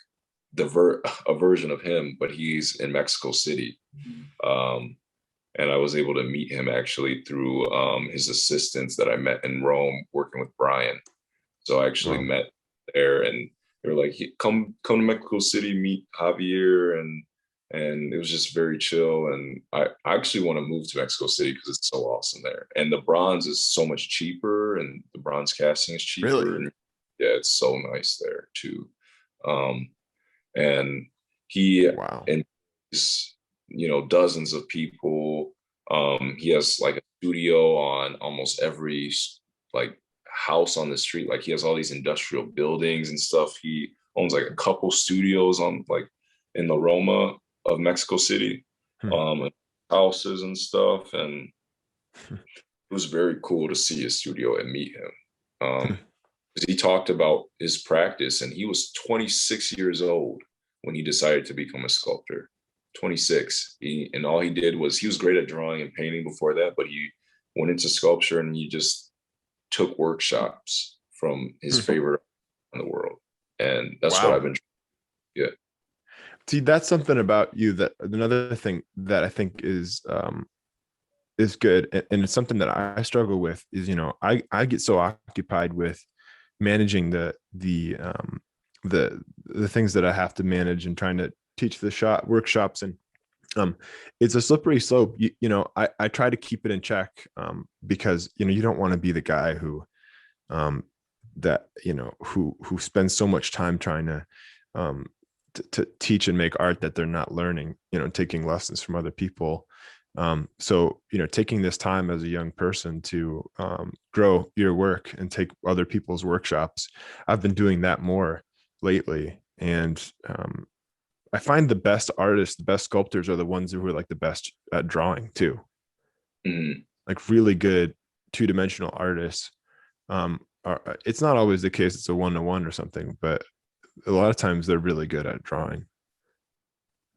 a version of him, but he's in Mexico City. Um, and I was able to meet him actually through his assistants that I met in Rome working with Brian. So I actually Wow. met there, and they were like, come to Mexico City, meet Javier," and it was just very chill. And I actually want to move to Mexico City because it's so awesome there, and the bronze is so much cheaper, and the bronze casting is cheaper, Really? and yeah, it's so nice there too. Um, and he Wow. and dozens of people. He has like a studio on almost every like house on the street. Like he has all these industrial buildings and stuff. He owns like a couple studios on like in the Roma of Mexico City, Hmm. um, houses and stuff. And it was very cool to see his studio and meet him. Hmm. 'Cause he talked about his practice, and he was 26 years old when he decided to become a sculptor. 26. And all he did was, he was great at drawing and painting before that, but he went into sculpture and he just took workshops from his Hmm. favorite in the world. And that's what I've Wow. been, yeah. See, that's something about you that another thing that I think is good, and it's something that I struggle with is, I get so occupied with managing the things that I have to manage and trying to teach the workshops, and um it's a slippery slope. I try to keep it in check, because you don't want to be the guy who um that who spends so much time trying um to teach and make art that they're not learning, taking lessons from other people. So taking this time as a young person to grow your work and take other people's workshops, I've been doing that more lately. And I find the best artists, the best sculptors are the ones who are like the best at drawing too. Mhm. Like really good two-dimensional artists. It's not always the case it's a one-to-one or something, but a lot of times they're really good at drawing.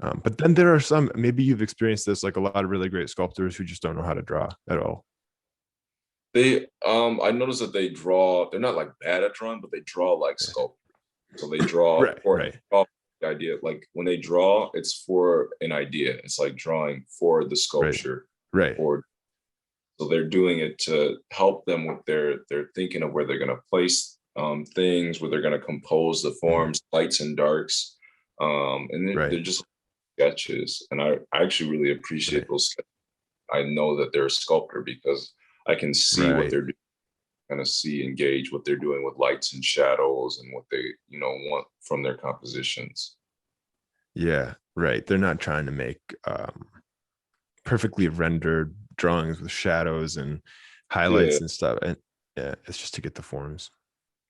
But then there are some, maybe you've experienced this, like a lot of really great sculptors who just don't know how to draw at all. I noticed that they're not like bad at drawing, but they draw like sculpt. So they draw Right, for right, the idea. Like when they draw, it's for an idea. It's like drawing for the right, sculpture, right. or so they're doing it to help them with their thinking of where they're going to place things, where they're going to compose the Mhm. forms, lights and darks, and Right, they're just sketches. And I actually really appreciate right, those sketches. I know that they're a sculptor because I can see what right. they're doing, kind of engage what they're doing with lights and shadows and what they, want from their compositions. Yeah, right. They're not trying to make perfectly rendered drawings with shadows and Yeah. highlights and stuff. And yeah, it's just to get the forms.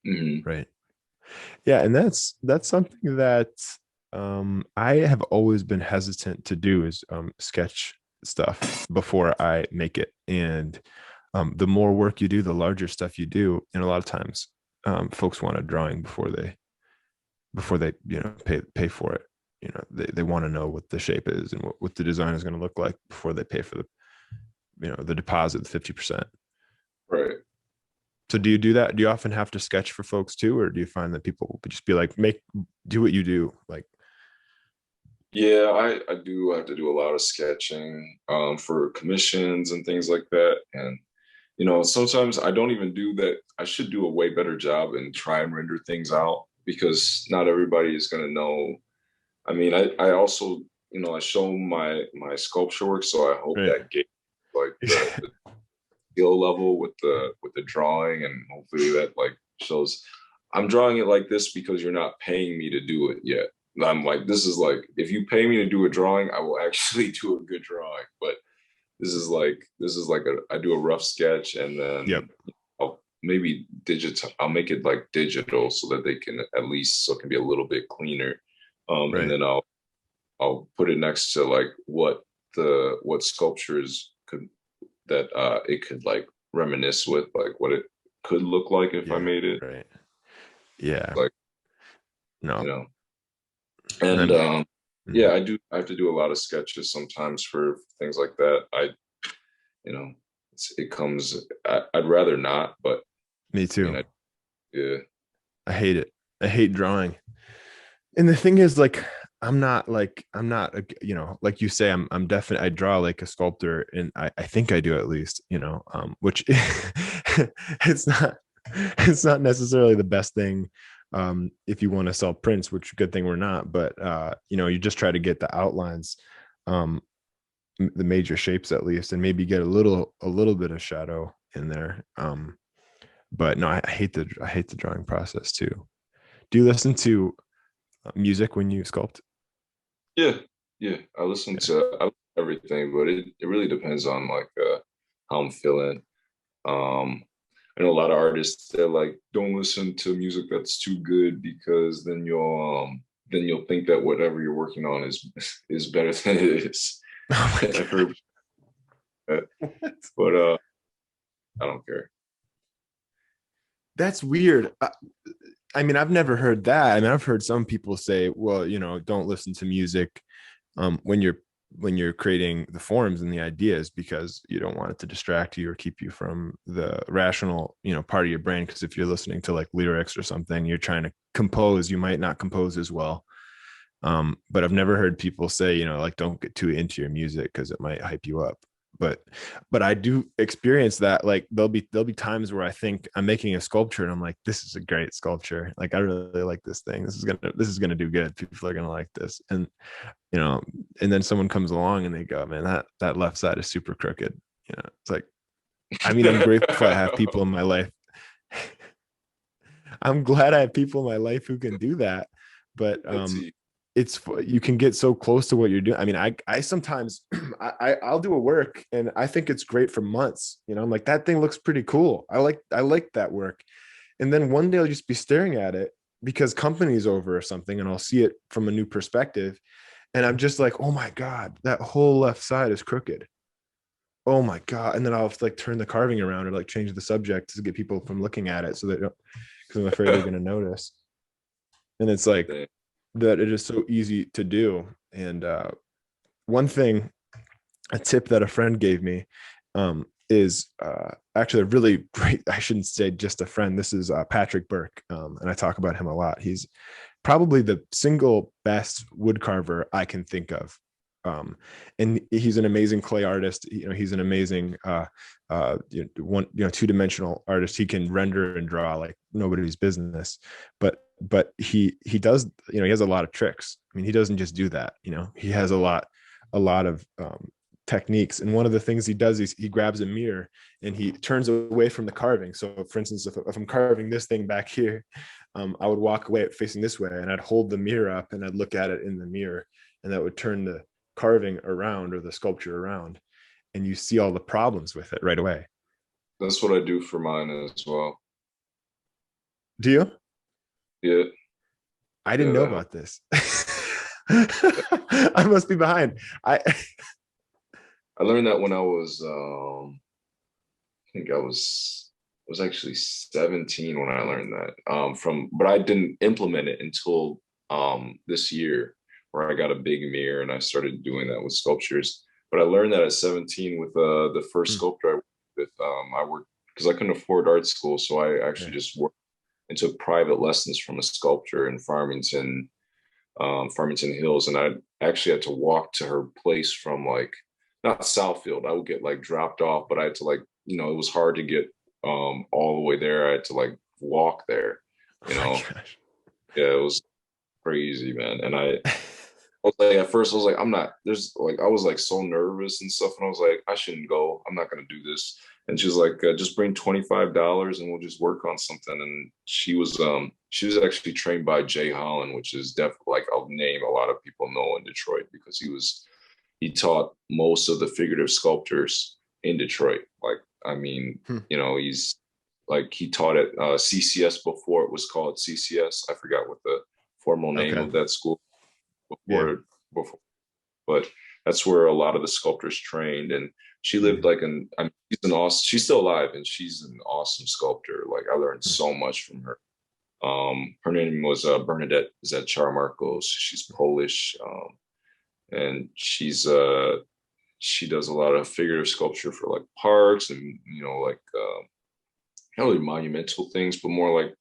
Hmm. Right. Yeah, and that's something that I have always been hesitant to do, is sketch stuff before I make it. And the more work you do, the larger stuff you do. And a lot of times folks want a drawing before they, pay for it. They want to know what the shape is and what the design is going to look like before they pay for the deposit, the 50%. Right. So do you do that? Do you often have to sketch for folks too? Or do you find that people will just be like, do what you do? Like, Yeah, I do have to do a lot of sketching for commissions and things like that. And, sometimes I don't even do that. I should do a way better job and try and render things out because not everybody is going to know. I mean, I also, I show my sculpture work, so I hope right. that gets like the skill level with the drawing, and hopefully that like shows I'm drawing it like this because you're not paying me to do it yet. I'm like, this is like, if you pay me to do a drawing, I will actually do a good drawing. But this is like I do a rough sketch and Yep. then I'll maybe I'll make it like digital so that they can at least so it can be a little bit cleaner. Right. And then I'll put it next to like what sculptures could that it could like reminisce with, like what it could look like if I Yeah. made it. Right. Yeah. Like, No. you know. And yeah, I have to do a lot of sketches sometimes for things like that. It comes I'd rather not, but Me I too. mean yeah. I hate it. I hate drawing. And the thing is, like, I'm not like you say, I'm definitely, I draw like a sculptor, and I think I do at least, which it's not, it's not necessarily the best thing. If you want to sell prints, which good thing we're not, but you just try to get the outlines, um, the major shapes at least, and maybe get a little bit of shadow in there. But no, I hate the drawing process too. Do you listen to music when you sculpt? Yeah, yeah. I listen to everything, but it really depends on like how I'm feeling. Um I know a lot of artists, they're like, don't listen to music that's too good because then you'll think that whatever you're working on is better than it is. Oh my I've god. heard that, but I don't care. That's weird. I mean, I've never heard that. I mean, I've heard some people say, well, don't listen to music when you're creating the forms and the ideas, because you don't want it to distract you or keep you from the rational, part of your brain. Because if you're listening to like lyrics or something, you're trying to compose, you might not compose as well. But I've never heard people say, like, don't get too into your music because it might hype you up. But I do experience that. Like there'll be times where I think I'm making a sculpture and I'm like, this is a great sculpture. Like I really like this thing. This is gonna do good. People are gonna like this. And and then someone comes along and they go, man, that left side is super crooked. It's like, I mean, I'm grateful I have people in my life. I'm glad I have people in my life who can do that. But you can get so close to what you're doing. I mean, I sometimes I'll do a work and I think it's great for months. I'm like, that thing looks pretty cool. I like that work. And then one day I'll just be staring at it because company's over or something, and I'll see it from a new perspective. And I'm just like, oh my God, that whole left side is crooked. Oh my God. And then I'll have to like turn the carving around or like change the subject to get people from looking at it, so that, because I'm afraid they're going to notice. And it's like that it is so easy to do. And one thing, a tip that a friend gave me, is actually a really great, I shouldn't say just a friend. This is Patrick Burke. And I talk about him a lot. He's probably the single best wood carver I can think of. And he's an amazing clay artist. He's an amazing two-dimensional artist. He can render and draw like nobody's business. But he does, he has a lot of tricks. I mean, he doesn't just do that. He has a lot of techniques. And one of the things he does is he grabs a mirror and he turns away from the carving. So for instance, if I'm carving this thing back here, I would walk away facing this way and I'd hold the mirror up and I'd look at it in the mirror, and that would turn the carving around or the sculpture around, and you see all the problems with it right away. That's what I do for mine as well. Do you? Yeah. I didn't know about this. I must be behind. I learned that when I was I think I was actually 17 when I learned that. But I didn't implement it until this year, where I got a big mirror and I started doing that with sculptures. But I learned that at 17 with the first Hmm. sculptor I worked with. I worked because I couldn't afford art school, so I actually Yeah. just worked and took private lessons from a sculptor in Farmington, Farmington Hills, and I actually had to walk to her place from like not Southfield. I would get like dropped off, but I had to like, it was hard to get all the way there. I had to like walk there, Oh you my know. gosh. Yeah, it was crazy, man. And I was like, at first I was like, I'm not, there's like, I was like so nervous and stuff. And I was like, I shouldn't go. I'm not going to do this. And she was like, just bring $25 and we'll just work on something. And she was actually trained by Jay Holland, which is definitely like a name a lot of people know in Detroit, because he taught most of the figurative sculptors in Detroit. Like, I mean, Hmm. he's like, he taught at CCS before it was called CCS. I forgot what the formal name Okay. of that school Yeah. before, but that's where a lot of the sculptors trained. And she lived Hmm. like I mean, she's still alive, and she's an awesome sculptor. Like, I learned so much from her. Her name was Bernadette Charmarkos. She's Polish, and she does a lot of figurative sculpture for like parks and like not really monumental things, but more like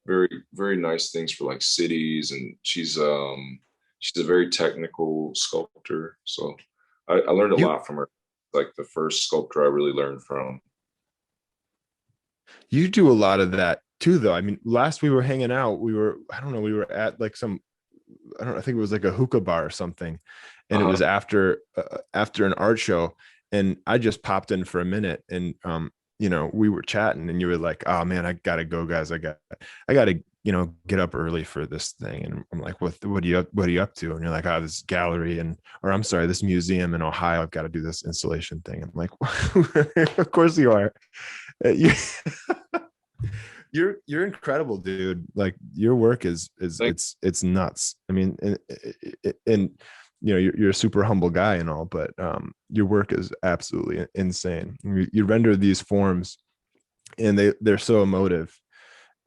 very very nice things for like cities. And she's a very technical sculptor, so I learned a You lot from her. Like the first sculptor I really learned from. you do a lot of that too, though. I mean, last we were hanging out, I don't know, we were at like I don't know, I think it was like a hookah bar or something, and it was Uh-huh. after an art show, and I just popped in for a minute, and we were chatting, and you were like, "Oh man, I gotta go, guys. I gotta get up early for this thing." And I'm like, what are you up to?" And you're like, "Oh, this gallery or I'm sorry, this museum in Ohio. I've got to do this installation thing." I'm like, "Of course you are." You, you're incredible, dude. Like your work is Thank it's nuts. I mean, and you're a super humble guy and all, but your work is absolutely insane. You render these forms, and they're so emotive,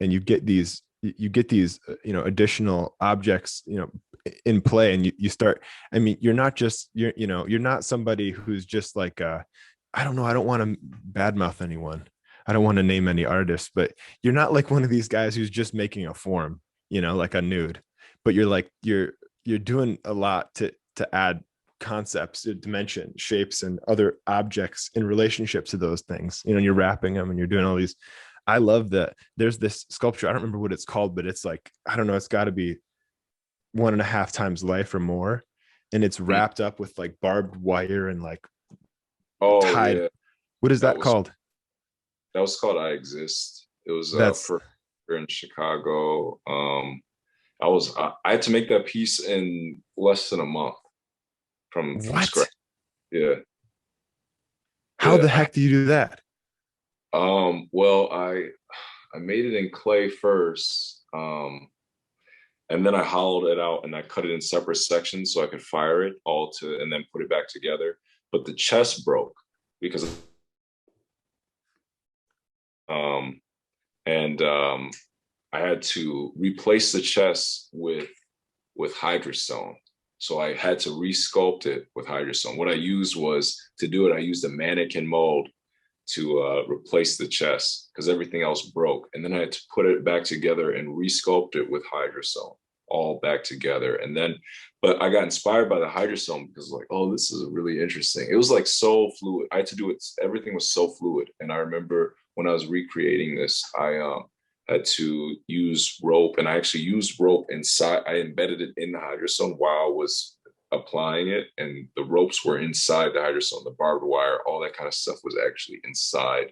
and you get these additional objects in play, and you start. I mean, you're not just you're not somebody who's just like I don't know, I don't want to badmouth anyone, I don't want to name any artists, but you're not like one of these guys who's just making a form, like a nude, but you're doing a lot to add concepts, dimension, shapes, and other objects in relationship to those things. And you're wrapping them, and you're doing all these. I love that. There's this sculpture. I don't remember what it's called, but it's like, I don't know. It's got to be 1.5 times life or more, and it's you. wrapped up with like barbed wire and like Oh tied. yeah, What is that that was called? that was called I Exist. It was That's for in Chicago. I had to make that piece in less than a month from scratch. what? Yeah, How yeah. the heck do you do that? Well, I made it in clay first, and then I hollowed it out and I cut it in separate sections so I could fire it all to and then put it back together. But the chest broke because um, and I had to replace the chest with hydrostone. So I had to resculpt it with hydrostone. What I used was to do it. I used a mannequin mold to replace the chest because everything else broke. And then I had to put it back together and resculpt it with hydrosome, all back together. And then, but I got inspired by the hydrosome because like, oh, this is really interesting. It was like so fluid. I had to do it. Everything was so fluid. And I remember when I was recreating this, I had to use rope, and I actually used rope inside. I embedded it in the hydrosome while I was applying it, and the ropes were inside the hydrosome. The barbed wire, all that kind of stuff was actually inside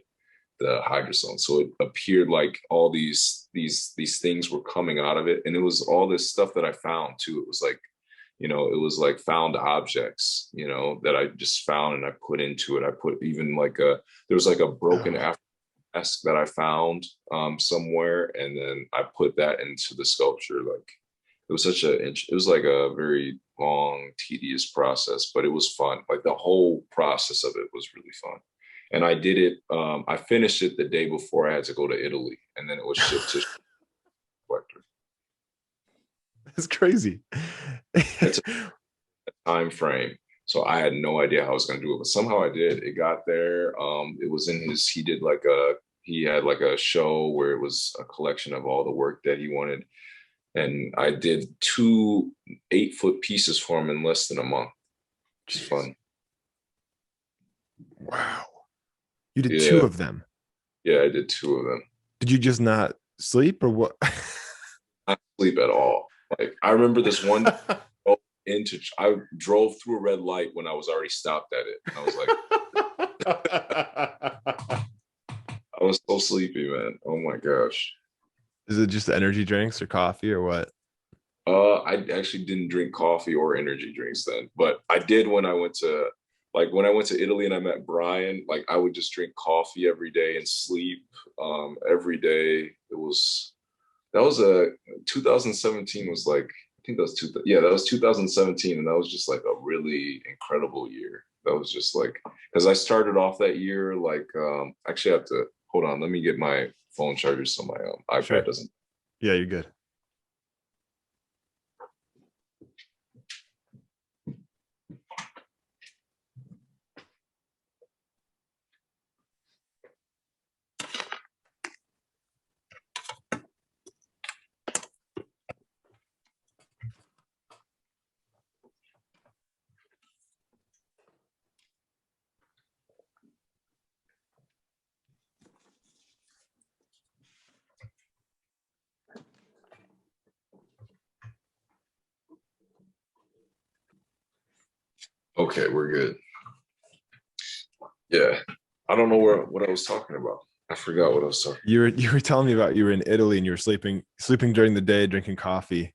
the hydrosome. So it appeared like all these things were coming out of it, and it was all this stuff that I found too. It was like, it was like found objects, that I just found and I put into it. I put even like there was like a broken Oh, desk that I found somewhere, and then I put that into the sculpture. Like it was like a very long, tedious process, but it was fun. Like the whole process of it was really fun. And I did it, I finished it the day before I had to go to Italy, and then it was shipped to Sculptor. That's crazy. It's a time frame. So I had no idea how I was going to do it, but somehow I did. It got there. It was in his, he had like a show where it was a collection of all the work that he wanted. And I did 2 8-foot pieces for him in less than a month. It's fun. Wow. You did Yeah. 2 of them. Yeah, I did 2 of them. Did you just not sleep or what? Not sleep at all. Like I remember this one I drove through a red light when I was already stopped at it. And I was like, I was so sleepy, man. Oh my gosh. Is it just energy drinks or coffee or what? I actually didn't drink coffee or energy drinks then, but I did when I went to Italy and I met Brian. Like I would just drink coffee every day and sleep every day. That was a 2017 was like, I think that was that was 2017, and that was just like a really incredible year. That was just like, because I started off that year like actually I have to hold on, let me get my phone charger so my iPad doesn't. Yeah, you're good. Okay, we're good. Yeah, I don't know what I was talking about. I forgot what I was talking. You were telling me about you were in Italy and you were sleeping during the day, drinking coffee.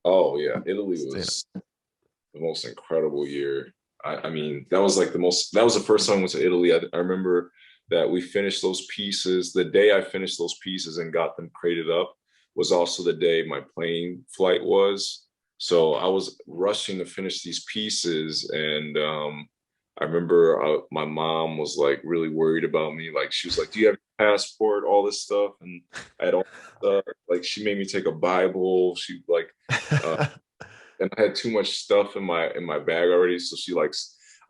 Oh yeah, Italy was the most incredible year. I mean, that was the first time I went to Italy. I remember that we finished those pieces. The day I finished those pieces and got them crated up was also the day my plane flight was. So I was rushing to finish these pieces, and I remember my mom was like really worried about me. Like she was like, "Do you have your passport?" All this stuff, and I had all like she made me take a Bible. She like. And I had too much stuff in my bag already. So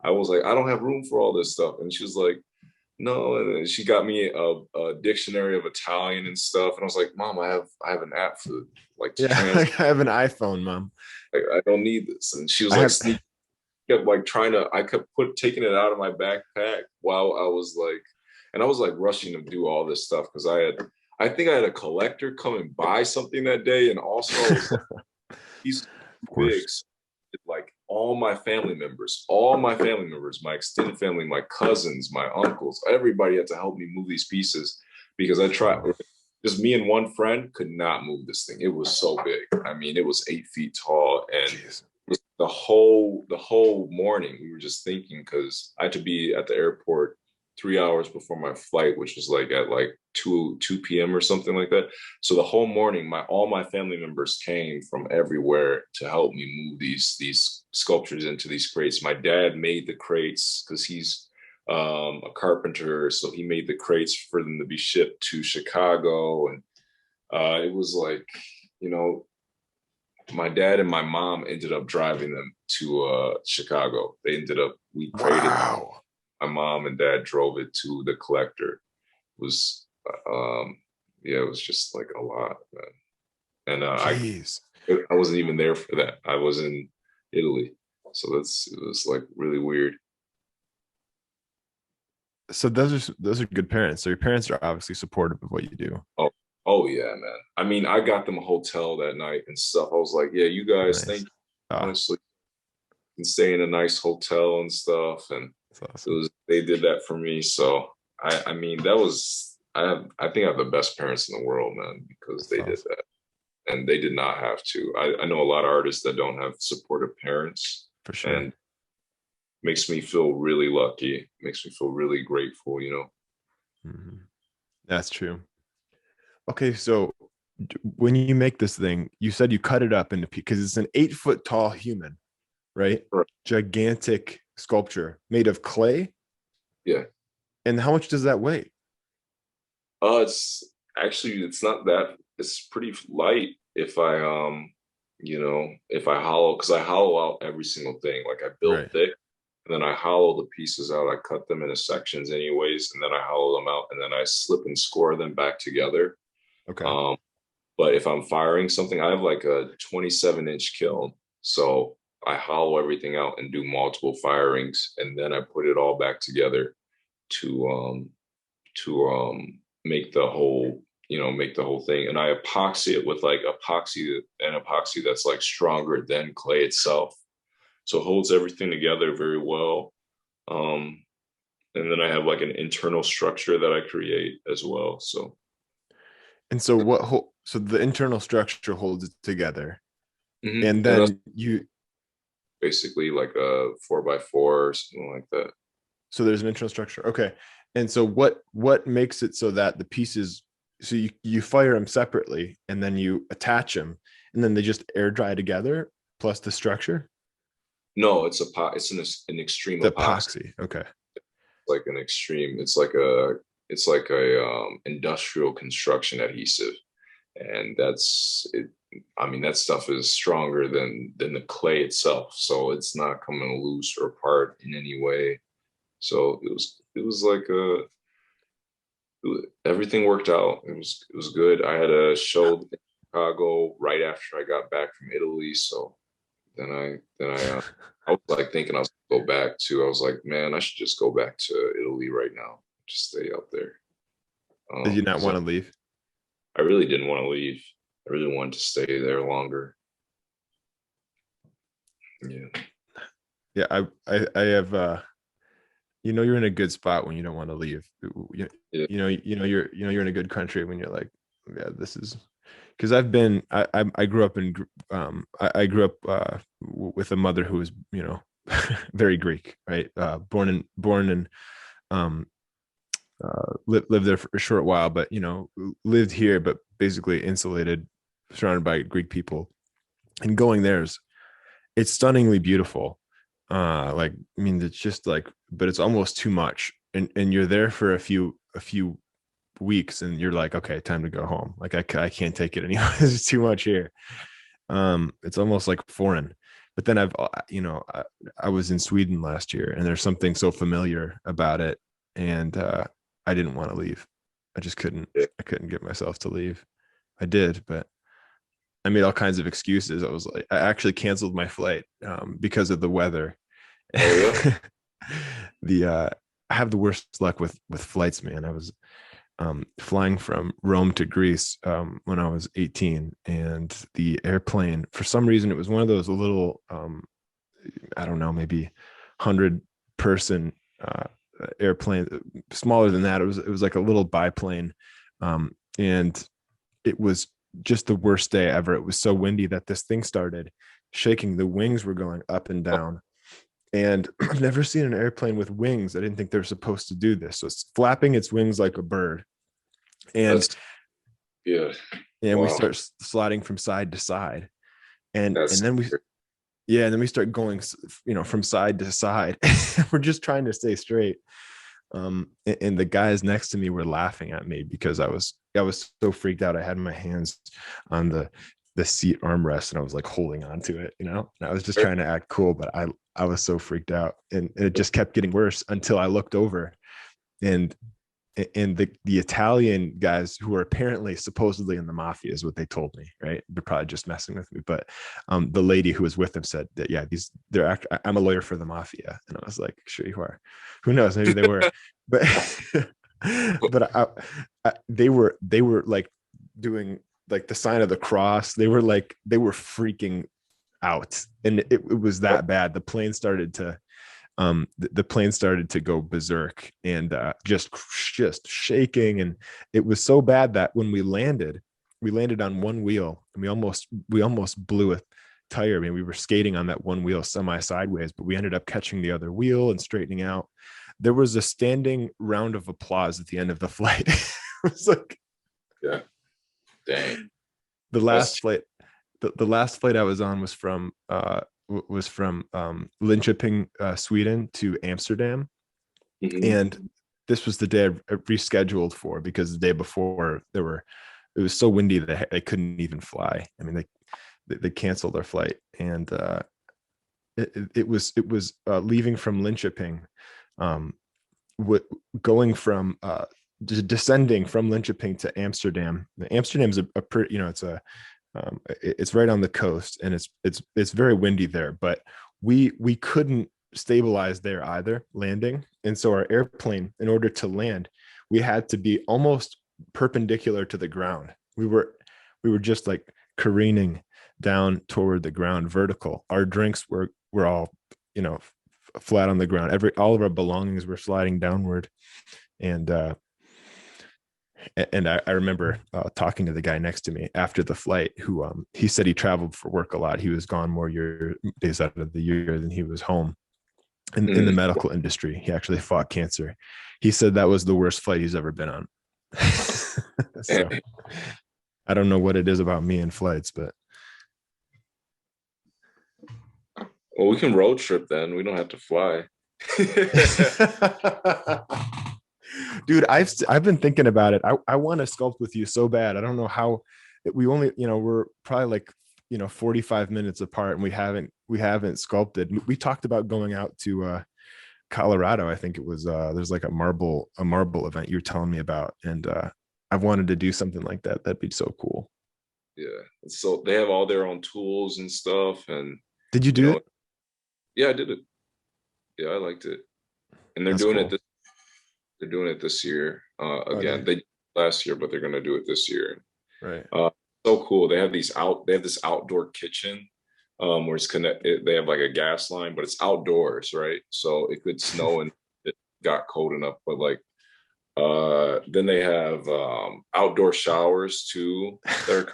I was like, I don't have room for all this stuff. And she was like, no. And then she got me a dictionary of Italian and stuff. And I was like, Mom, I have an app for like to I have an iPhone, Mom. I don't need this. And she was like, kept like I kept taking it out of my backpack while I was like, and I was like rushing to do all this stuff because I think I had a collector come and buy something that day. And also I was like, he's big. Like all my family members, my extended family, my cousins, my uncles, everybody had to help me move these pieces because just me and one friend could not move this thing. It was so big. I mean, it was 8 feet tall, and the whole morning we were just thinking because I had to be at the airport 3 hours before my flight, which was like at like 2 p.m. or something like that. So the whole morning, all my family members came from everywhere to help me move these sculptures into these crates. My dad made the crates because he's a carpenter, so he made the crates for them to be shipped to Chicago, and it was like, you know, my dad and my mom ended up driving them to Chicago. We crated them. My mom and dad drove it to the collector. It was yeah, it was just like a lot, man. And I wasn't even there for that. I was in Italy, so it was like really weird. So those are good parents. So your parents are obviously supportive of what you do. Oh yeah, man. I mean, I got them a hotel that night and stuff. I was like, yeah, you guys, thank you, honestly, and stay in a nice hotel and stuff. And awesome. They did that for me. So I mean, I think I have the best parents in the world, man, because they did that. And they did not have to. I know a lot of artists that don't have supportive parents. For sure. And makes me feel really lucky. Makes me feel really grateful, you know. Mm-hmm. That's true. Okay, so when you make this thing, you said you cut it up into, because it's an 8 foot tall human, right? Right. Gigantic sculpture made of clay. Yeah. And how much does that weigh? It's actually, it's not that, it's pretty light if I if I hollow, because I hollow out every single thing. Like I build Right. thick and then I hollow the pieces out. I cut them into sections anyways, and then I hollow them out and then I slip and score them back together. Okay. Um, but if I'm firing something, I have like a 27-inch kiln. So I hollow everything out and do multiple firings, and then I put it all back together to make the whole, make the whole thing. And I epoxy it with like epoxy that's like stronger than clay itself. So it holds everything together very well. Um, and then I have like an internal structure that I create as well. So And so so the internal structure holds it together. And and that's then you, basically like a 4x4 or something like that. so there's an internal structure. Okay. And so what makes it so that the pieces, so you fire them separately and then you attach them and then they just air dry together plus the structure? No, it's an extreme The epoxy. epoxy. Okay. Like an extreme. It's like a industrial construction adhesive, and that's it. I mean, that stuff is stronger than the clay itself, so it's not coming loose or apart in any way. So it was like everything worked out. It was good. I had a show in Chicago right after I got back from Italy, so I was like thinking I was gonna go back to. I was like, man, I should just go back to Italy right now. Just stay out there. Did you not 'Cause want to leave? I really didn't want to leave. I really wanted to stay there longer. Yeah. Yeah, I have you're in a good spot when you don't want to leave. Yeah. You're in a good country when you're like, yeah, this is, because I grew up in I grew up with a mother who was, very Greek, right? Born and um lived there for a short while, but lived here, but basically insulated, surrounded by Greek people. And going there's, it's stunningly beautiful. Like, I mean, it's just like, but it's almost too much. And you're there for a few weeks and you're like, okay, time to go home. Like I can't take it anymore. There's too much here. It's almost like foreign. But then I was in Sweden last year and there's something so familiar about it. And I didn't want to leave. Yeah. I couldn't get myself to leave. I did, but I made all kinds of excuses. I actually canceled my flight because of the weather. Oh yeah. I have the worst luck with flights, man. I was flying from Rome to Greece when I was 18, and the airplane, for some reason, it was one of those little, I don't know, maybe 100-person airplane, smaller than that. It was like a little biplane, and it was just the worst day ever. It was so windy that this thing started shaking. The wings were going up and down. And I've never seen an airplane with wings. I didn't think they were supposed to do this. So it's flapping its wings like a bird. And That's yeah. we Wow. start sliding from side to side. And That's then and then we start going, from side to side. We're just trying to stay straight. And the guys next to me were laughing at me because I was so freaked out. I had my hands on the seat armrest and I was like holding on to it, and I was just trying to act cool, but I was so freaked out, and it just kept getting worse until I looked over, and the Italian guys, who are apparently supposedly in the mafia, is what they told me, right? They're probably just messing with me, but the lady who was with them said that, yeah, I'm a lawyer for the mafia, and I was like, sure you are. Who knows? Maybe they were, but but they were like doing like the sign of the cross. They were freaking out, and it was that bad. The plane started to go berserk, and just shaking, and it was so bad that when we landed on one wheel, and we almost blew a tire. I mean, we were skating on that one wheel semi sideways, but we ended up catching the other wheel and straightening out. There was a standing round of applause at the end of the flight. It was like, Yeah. Dang. the That's last flight, the last flight I was on was from Linköping, Sweden to Amsterdam, mhm. and this was the day I rescheduled for, because the day before it was so windy that they couldn't even fly. I mean, they canceled their flight, and it was leaving from Linköping, um, going from descending from Linköping to Amsterdam. Amsterdam's a pretty, it's right on the coast, and it's very windy there, but we couldn't stabilize there either landing, and so our airplane, in order to land, we had to be almost perpendicular to the ground. We were just like careening down toward the ground, vertical. Our drinks were all, flat on the ground. All of our belongings were sliding downward, and I remember talking to the guy next to me after the flight, who he said he traveled for work a lot. He was gone more days out of the year than he was home. In the Mm. medical industry, he actually fought cancer. He said that was the worst flight he's ever been on. So I don't know what it is about me and flights, but Well, we can road trip then. We don't have to fly. dude, I've been thinking about it. I want to sculpt with you so bad. I don't know how. We only, we're probably like 45 minutes apart, and we haven't sculpted. We talked about going out to Colorado. I think it was there's like a marble event you were telling me about, and I've wanted to do something like that. That'd be so cool. Yeah. So they have all their own tools and stuff, and Did you you do know, it? yeah, I did it. Yeah, I liked it. And That's cool. they're doing it this year. Okay. Again, they did it last year, but they're gonna do it this year. Right. Uh, so cool. They have this outdoor kitchen, where it's connected. They have like a gas line, but it's outdoors, right? So it could snow and it got cold enough, but like then they have outdoor showers too. They're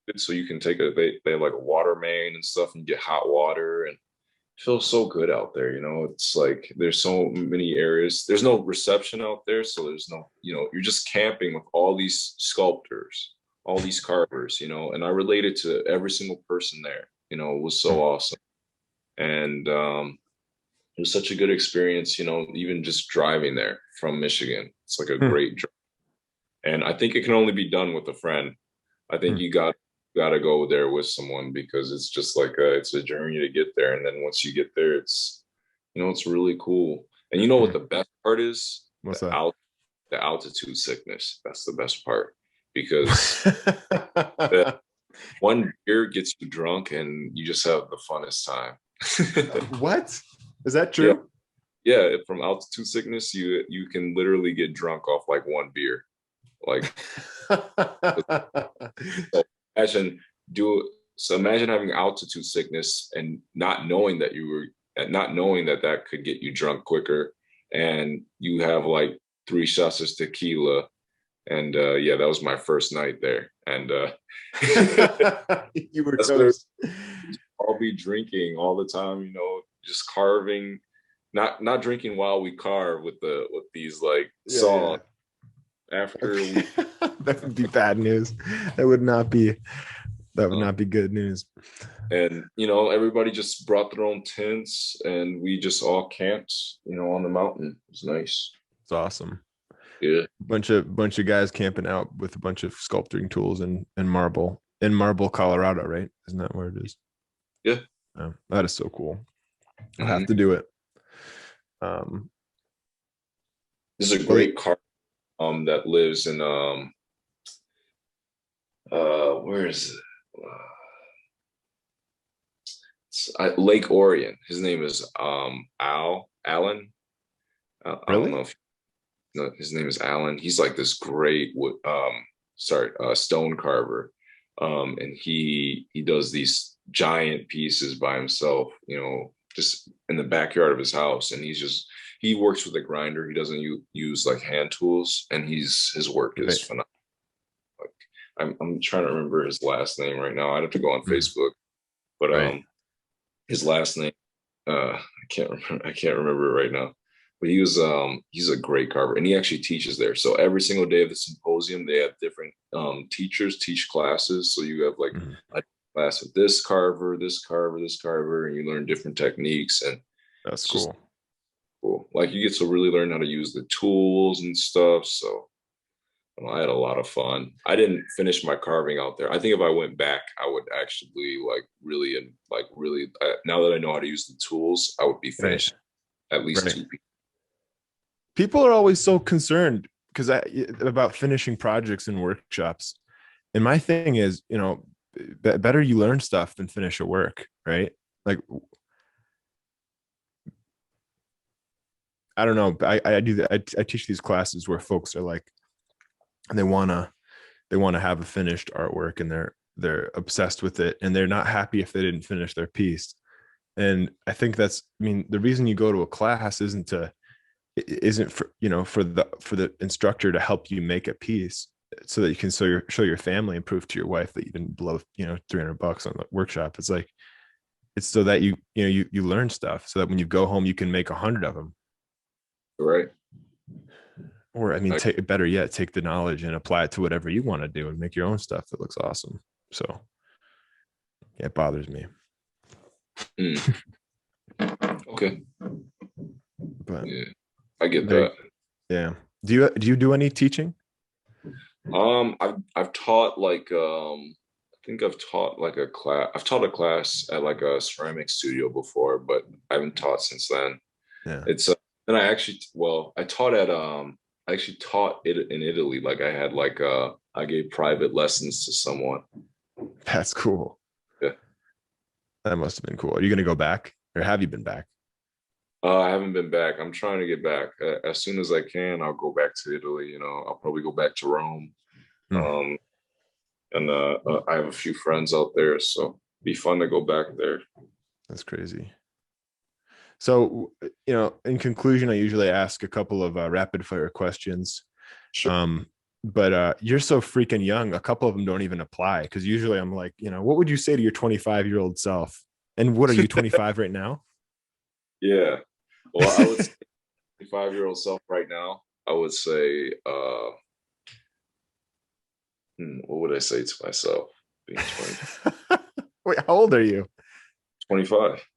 good, so you can they have like a water main and stuff, and get hot water, and it feels so good out there. It's like there's so many areas. There's no reception out there, so there's no, you're just camping with all these sculptors, all these carvers, and I related to every single person there. It was so awesome. And it was such a good experience, even just driving there from Michigan. It's like a Hmm. great drive. And I think it can only be done with a friend. I think Hmm. you got to go there with someone, because it's just like it's a journey to get there. And then once you get there, it's really cool. And you know Hmm. what the best part is? What's The that? out the altitude sickness. That's the best part, because the one beer gets you drunk and you just have the funnest time. What? Is that Yeah, true? yeah. From altitude sickness, you can literally get drunk off like one beer. Like, so imagine imagine having altitude sickness and not knowing that that could get you drunk quicker, and you have like 3 shots of tequila, and yeah, that was my first night there, and You were that's what toast. I'll be drinking all the time, just carving, not drinking while we carve with these like Yeah, yeah. songs after Okay. we. That would be bad news. That would not be uh, good news. and everybody just brought their own tents, and we just all camped, on the mountain. It was nice. It's awesome. Yeah. Bunch of guys camping out with a bunch of sculpturing tools and Marble, Colorado, right? Isn't that where it is? Yeah. Oh, that is so cool. I'll have to Mhm. do it. Um, This is a well, great car that lives in where is it? Lake Orion. His name is Alan. I don't really? know if his name is Alan. He's like this great wood stone carver. And he does these giant pieces by himself, just in the backyard of his house. And he works with a grinder. He doesn't use like hand tools, and his work is Right. phenomenal. Like, I'm trying to remember his last name right now. I'd have to go on Mm, Facebook, but right. his last name, I can't remember it right now. but he's a great carver, and he actually teaches there. So every single day of the symposium, they have different teachers teach classes. So you have like Mhm. a class with this carver, this carver, this carver, and you learn different techniques, and That's it's just cool. cool. Like you get to really learn how to use the tools and stuff. So I had a lot of fun. I didn't finish my carving out there. I think if I went back, I would actually like really and like really. Now that I know how to use the tools, I would be Right. finished at least Right. two pieces. People are always so concerned because about finishing projects and workshops. And my thing is, better you learn stuff than finish a work, right? Like, I don't know. I do that. I teach these classes where folks are like, they want to have a finished artwork, and they're obsessed with it, and they're not happy if they didn't finish their piece. And I think I mean, the reason you go to a class isn't for, for the instructor to help you make a piece so that you can show your family and prove to your wife that you didn't blow, $300 on the workshop. It's like, it's so that you learn stuff so that when you go home, you can make 100 of them. Right. Or, I mean, better yet, take the knowledge and apply it to whatever you want to do and make your own stuff that looks awesome. So yeah, it bothers me. Mm. Okay. But yeah, I get that. Yeah. Do you do any teaching? I've taught like I think I've taught like a class. I've taught a class at like a ceramic studio before, but I haven't taught since then. Yeah. It's and I taught at I actually taught it in Italy. Like I had like I gave private lessons to someone. That's cool. Yeah. That must have been cool. Are you going to go back, or have you been back? I haven't been back. I'm trying to get back. As soon as I can, I'll go back to Italy. I'll probably go back to Rome. Hmm. And I have a few friends out there, so it'd be fun to go back there. That's crazy. So, in conclusion, I usually ask a couple of rapid fire questions. Sure. But you're so freaking young. A couple of them don't even apply, because usually I'm like, what would you say to your 25-year-old self? And what are you, 25 right now? Yeah. Well, I would say 5-year-old self right now, I would say, what would I say to myself being 20? Wait, how old are you? 25.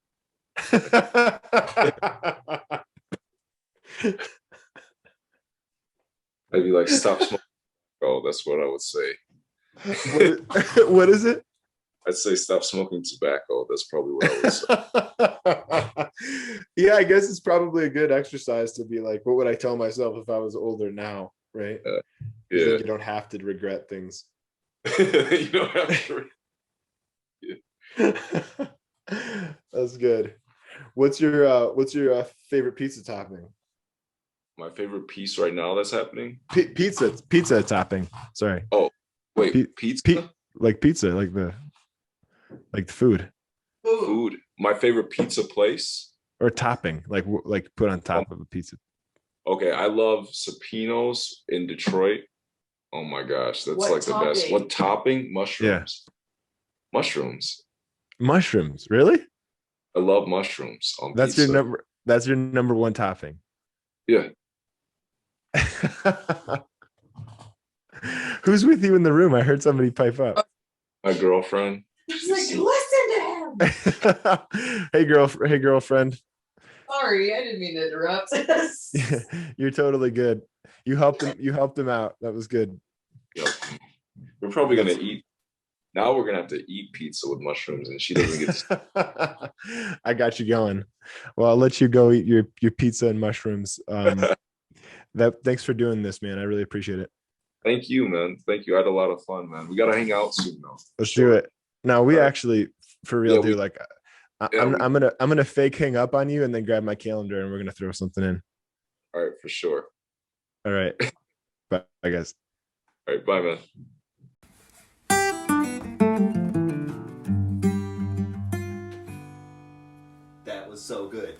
I'd be like, stop smoking. Oh, that's what I would say. What is it? I'd say stop smoking tobacco. That's probably what I would say. Yeah, I guess it's probably a good exercise to be like, what would I tell myself if I was older now, right? Yeah. Then you don't have to regret things. You don't have to. Yeah. That's good. What's your favorite pizza topping? My favorite piece right now that's happening? Pizza topping. Sorry. Oh, wait, pizza? Like pizza, like the food. Food. My favorite pizza place? Or topping, like put on top of a pizza. Okay, I love Supino's in Detroit. Oh my gosh, that's what like topping? The best. What topping? Mushrooms. Yeah. Mushrooms, really? I love mushrooms on pizza. That's your number one topping. Yeah. Who's with you in the room? I heard somebody pipe up. My girlfriend. She's like, listen to him. Hey girlfriend. Sorry, I didn't mean to interrupt. You're totally good. You helped him out. That was good. Yep. We're probably gonna eat. Now we're gonna have to eat pizza with mushrooms, and she doesn't get to... I got you going. Well, I'll let you go eat your pizza and mushrooms. Thanks for doing this, man. I really appreciate it. Thank you, man. Thank you. I had a lot of fun, man. We gotta hang out soon, though. Let's do it. No, we actually, for real, I'm gonna fake hang up on you and then grab my calendar and we're gonna throw something in. All right, for sure. All right. Bye, guys. All right, bye, man. That was so good.